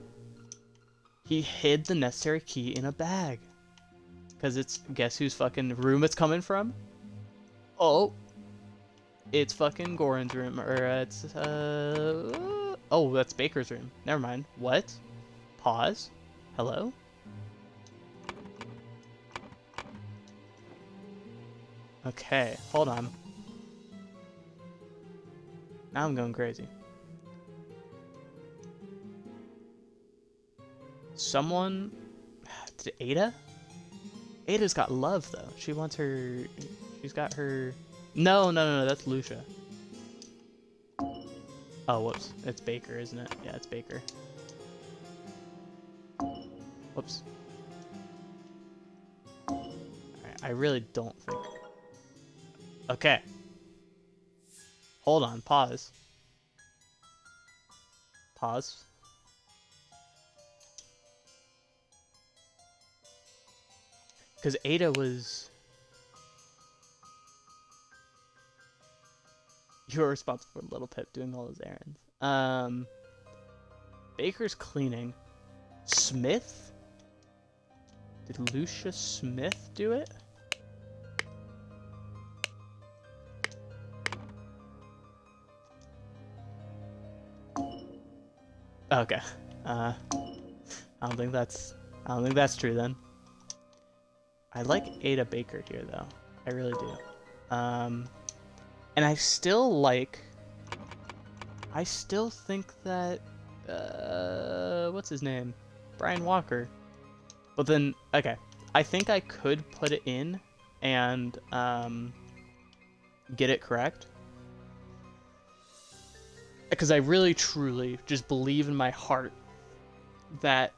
He hid the necessary key in a bag. Because it's, guess whose fucking room it's coming from? Oh! It's fucking Goran's room, or it's, oh, that's Baker's room. Never mind. What? Pause. Hello? Okay, hold on. Now I'm going crazy. Someone... Did Ada? Ada's got love, though. She wants her... She's got her... No, that's Lucia. Oh, whoops. It's Baker, isn't it? Yeah, it's Baker. Whoops. Alright, I really don't think... Okay. Hold on, pause. Pause. Because Ada was... You were responsible for Little Pip doing all those errands. Baker's cleaning. Smith? Did Lucia Smith do it? Okay. I don't think that's true then. I like Ada Baker here though. I really do. And I still think that what's his name? Brian Walker. But then okay. I think I could put it in and get it correct. Because I really, truly just believe in my heart that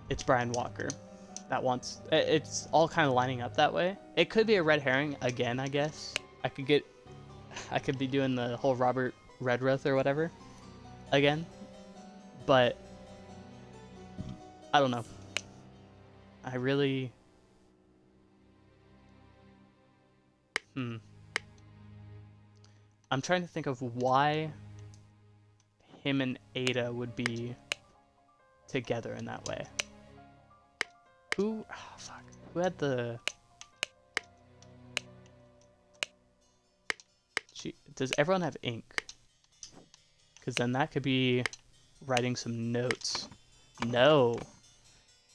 it's Brian Walker that wants... It's all kind of lining up that way. It could be a red herring again, I guess. I could be doing the whole Robert Redruth or whatever again. But I don't know. I really... I'm trying to think of why him and Ada would be together in that way. Who... Oh, fuck. Who had the... Does everyone have ink? Because then that could be writing some notes. No.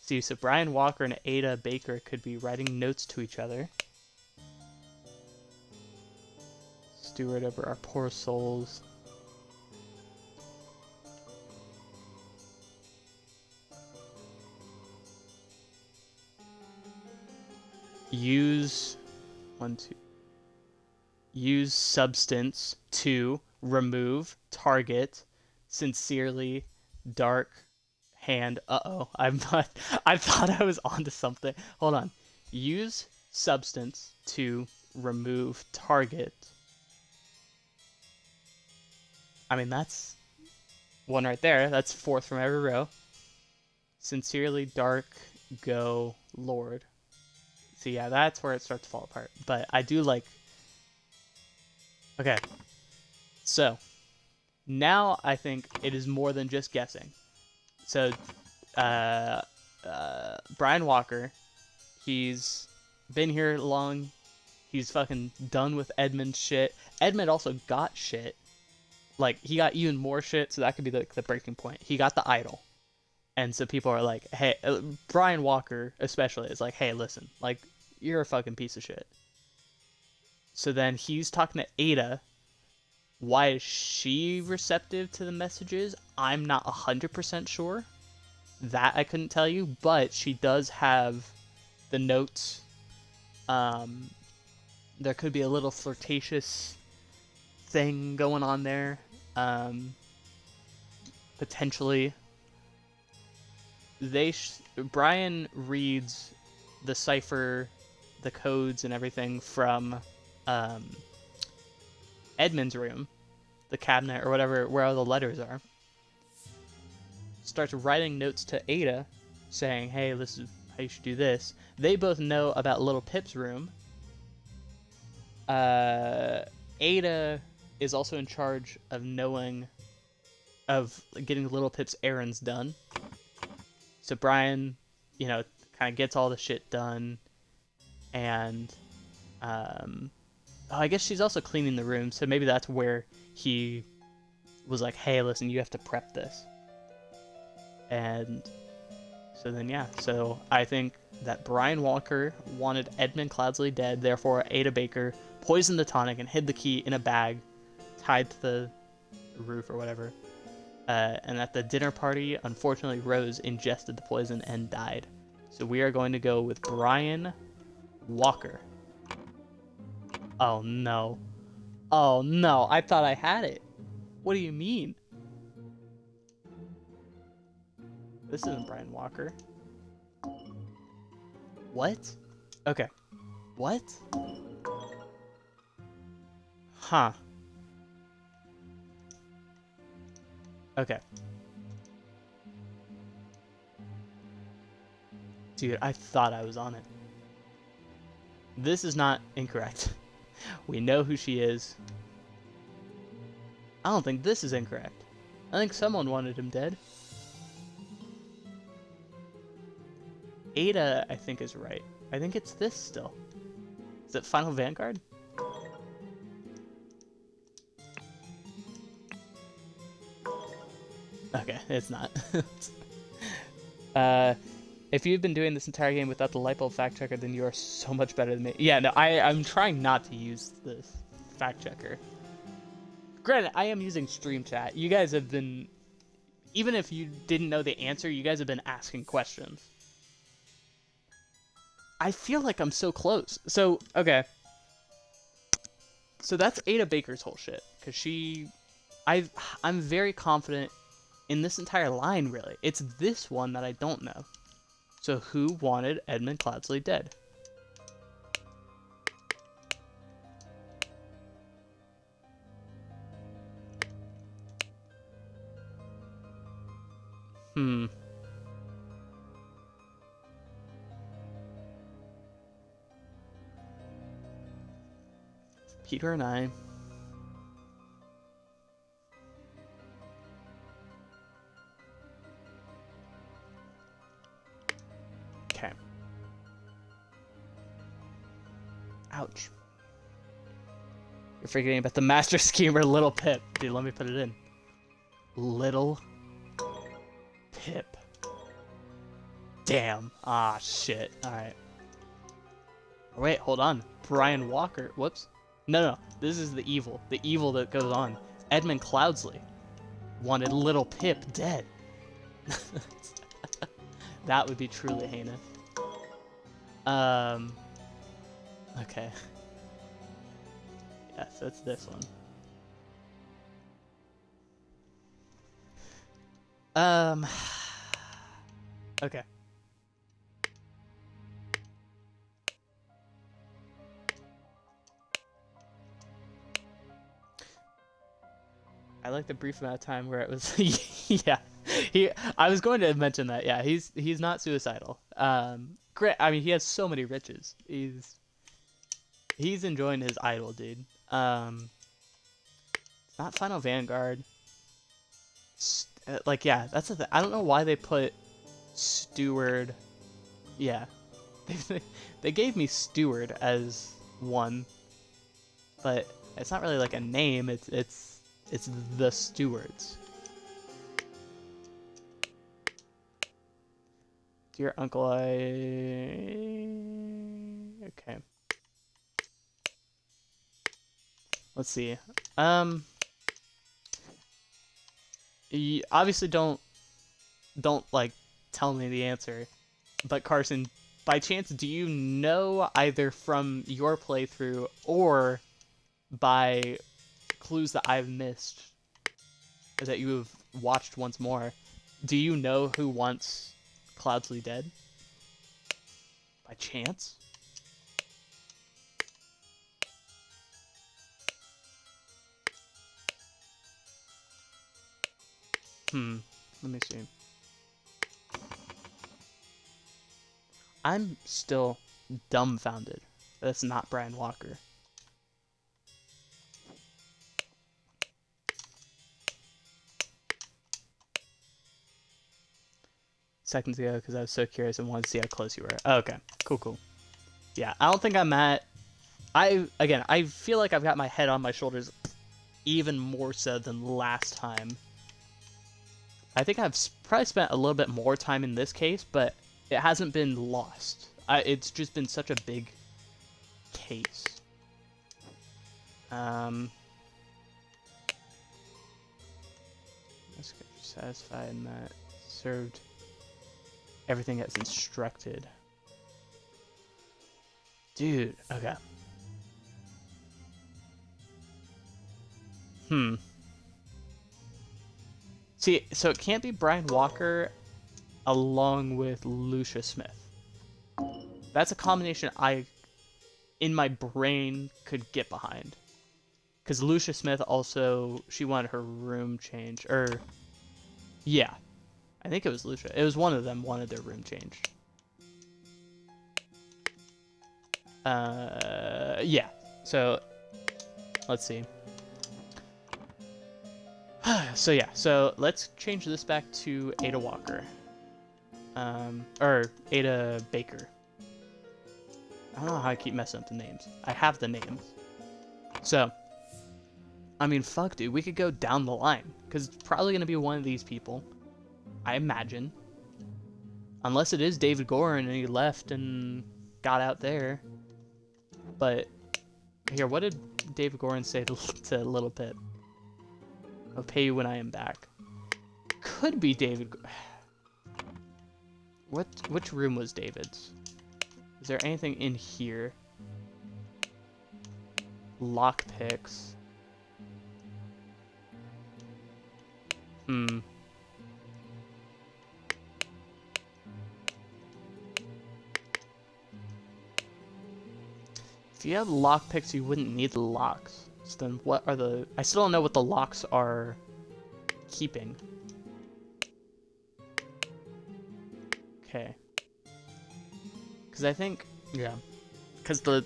See, so Brian Walker and Ada Baker could be writing notes to each other. Steward over our poor souls. Use substance to remove target. Sincerely, Dark Hand. Uh-oh. I thought I was onto something. Hold on. Use substance to remove target. I mean, that's one right there. That's fourth from every row. Sincerely, Dark, Go, Lord. So yeah, that's where it starts to fall apart. But I do like... Okay. So, now I think it is more than just guessing. So, Brian Walker, he's been here long. He's fucking done with Edmund's shit. Edmund also got shit. Like, he got even more shit, so that could be the breaking point. He got the idol. And so people are like, hey, Brian Walker especially is like, hey, listen, like, you're a fucking piece of shit. So then he's talking to Ada, Why is she receptive to the messages? I'm not 100% sure. That I couldn't tell you, but she does have the notes. There could be a little flirtatious thing going on there. Potentially. Brian reads the cipher, the codes and everything from Edmund's room, the cabinet or whatever, where all the letters are. Starts writing notes to Ada saying, hey, this is how you should do this. They both know about Little Pip's room. Ada is also in charge of getting Little Pip's errands done. So Brian, kind of gets all the shit done. And, I guess she's also cleaning the room, so maybe that's where he was like, hey, listen, you have to prep this. And so then, yeah. So I think that Brian Walker wanted Edmund Cloudsley dead, therefore Ada Baker poisoned the tonic and hid the key in a bag tied to the roof or whatever. And at the dinner party, unfortunately, Rose ingested the poison and died. So we are going to go with Brian Walker. Oh, no. Oh, no. I thought I had it. What do you mean? This isn't Brian Walker. What? Okay. What? Huh. Okay. Dude, I thought I was on it. This is not incorrect. We know who she is. I don't think this is incorrect. I think someone wanted him dead. Ada, I think, is right. I think it's this still. Is it Final Vanguard? Okay, it's not. If you've been doing this entire game without the light bulb fact checker, then you are so much better than me. Yeah, no, I'm trying not to use this fact checker. Granted, I am using stream chat. You guys have been, even if you didn't know the answer, you guys have been asking questions. I feel like I'm so close. So, okay. So that's Ada Baker's whole shit. Because I'm very confident in this entire line, really. It's this one that I don't know. So who wanted Edmund Cloudsley dead? Peter and I. Okay. Ouch. You're forgetting about the master schemer, Little Pip. Dude, let me put it in. Little Pip. Damn. Ah, shit. Alright. Wait, hold on. Brian Walker. Whoops. No. This is the evil. The evil that goes on. Edmund Cloudsley wanted Little Pip dead. That would be truly heinous. Okay. Yes, that's this one. Okay. I like the brief amount of time where it was yeah. I was going to mention that. Yeah, he's not suicidal. Great. I mean, he has so many riches. He's enjoying his idol, dude. It's not Final Vanguard. Yeah, that's the thing. I don't know why they put Steward. Yeah, they gave me Steward as one, but it's not really like a name. It's the Stewards. Dear Uncle, okay. Let's see. you obviously don't like tell me the answer, but Carson, by chance, do you know either from your playthrough or by clues that I've missed or that you have watched once more, do you know who wants Cloudsley dead? By chance? Let me see. I'm still dumbfounded. That's not Brian Walker. Seconds ago, because I was so curious and wanted to see how close you were. Oh, okay, cool. Yeah, I don't think I'm at... I feel like I've got my head on my shoulders even more so than last time. I think I've probably spent a little bit more time in this case, but it hasn't been lost. It's just been such a big case. Let's get satisfied in that. Served everything as instructed. Dude, okay. See, so it can't be Brian Walker along with Lucia Smith. That's a combination I, in my brain, could get behind. Because Lucia Smith also, she wanted her room changed. Yeah. I think it was Lucia. It was one of them wanted their room changed. Yeah. So, let's see. So let's change this back to Ada Walker. Or Ada Baker. I don't know how I keep messing up the names. I have the names. So, I mean, fuck, dude. We could go down the line. Because it's probably going to be one of these people. I imagine. Unless it is David Gorin and he left and got out there. But, here, what did David Gorin say to Little Pip? I'll pay you when I am back. Could be David. Which room was David's? Is there anything in here? Lockpicks. If you have lockpicks, you wouldn't need the locks. So then what are the... I still don't know what the locks are keeping. Okay. Because I think... Yeah. Because the...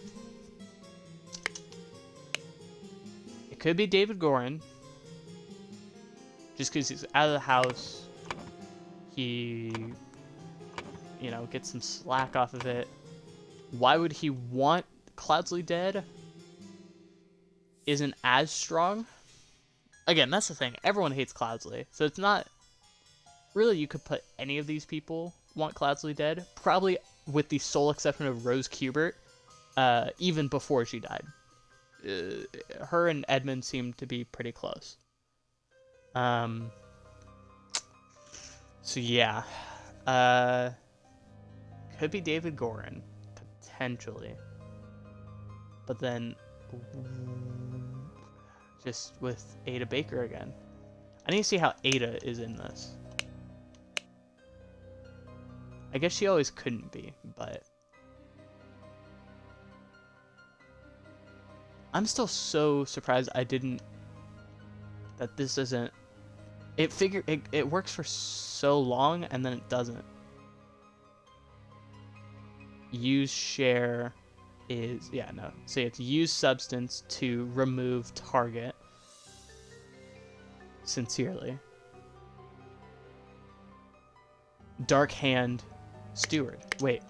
It could be David Gorin. Just because he's out of the house. He... You know, gets some slack off of it. Why would he want Cloudsley dead? Isn't as strong. Again, that's the thing. Everyone hates Cloudsley. So it's not... Really, you could put any of these people want Cloudsley dead. Probably with the sole exception of Rose Kubert. Even before she died. Her and Edmund seemed to be pretty close. So yeah. Could be David Gorin. Potentially. But then... Just with Ada Baker again. I need to see how Ada is in this. I guess she always couldn't be, but... I'm still so surprised I didn't... That this isn't... It works for so long, and then it doesn't. Use share... is... Yeah, no. So you have to use substance to remove target. Sincerely. Dark Hand Steward. Wait.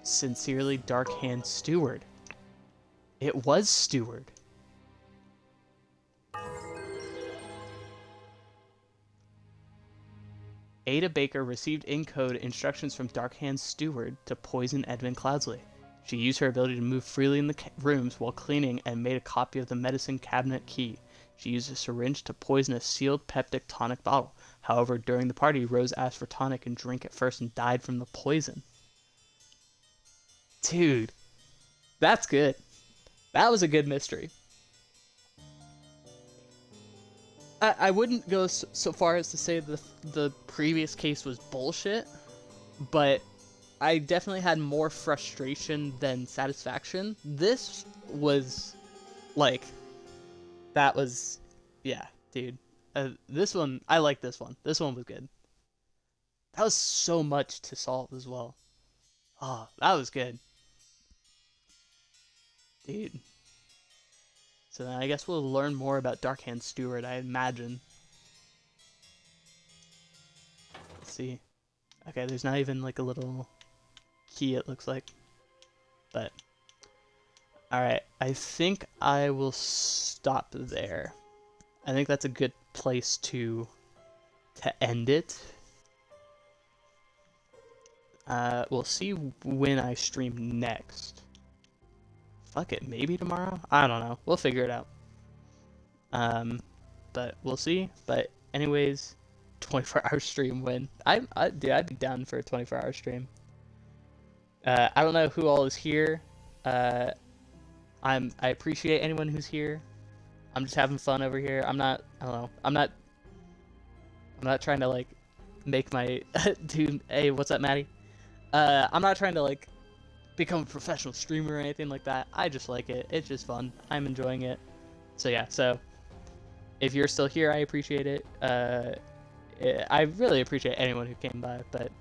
Sincerely, Dark Hand Steward. It was Steward. Ada Baker received in code instructions from Darkhand's steward to poison Edmund Cloudsley. She used her ability to move freely in the rooms while cleaning and made a copy of the medicine cabinet key. She used a syringe to poison a sealed peptic tonic bottle. However, during the party, Rose asked for tonic and drink it first and died from the poison. Dude, that's good. That was a good mystery. I wouldn't go so far as to say the previous case was bullshit, but I definitely had more frustration than satisfaction. This was, like, that was, yeah, dude. This one, I like this one. This one was good. That was so much to solve as well. Oh, that was good. Dude. So then I guess we'll learn more about Darkhand's steward, I imagine. Let's see. Okay, there's not even like a little key, it looks like. But alright, I think I will stop there. I think that's a good place to end it. We'll see when I stream next. Fuck it, maybe tomorrow? I don't know. We'll figure it out. But we'll see. But anyways, 24-hour stream win. Dude, I'd be down for a 24-hour stream. I don't know who all is here. I appreciate anyone who's here. I'm just having fun over here. I don't know. I'm not trying to like make my dude. Hey, what's up, Maddie? I'm not trying to like become a professional streamer or anything like that. I just like it. It's just fun. I'm enjoying it. So yeah, so if you're still here, I appreciate it. I really appreciate anyone who came by, but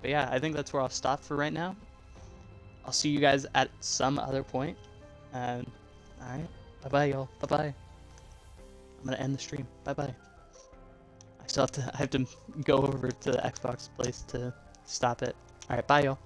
yeah, I think that's where I'll stop for right now. I'll see you guys at some other point. Alright, bye-bye y'all. Bye-bye. I'm gonna end the stream. Bye-bye. I have to go over to the Xbox place to stop it. Alright, bye y'all.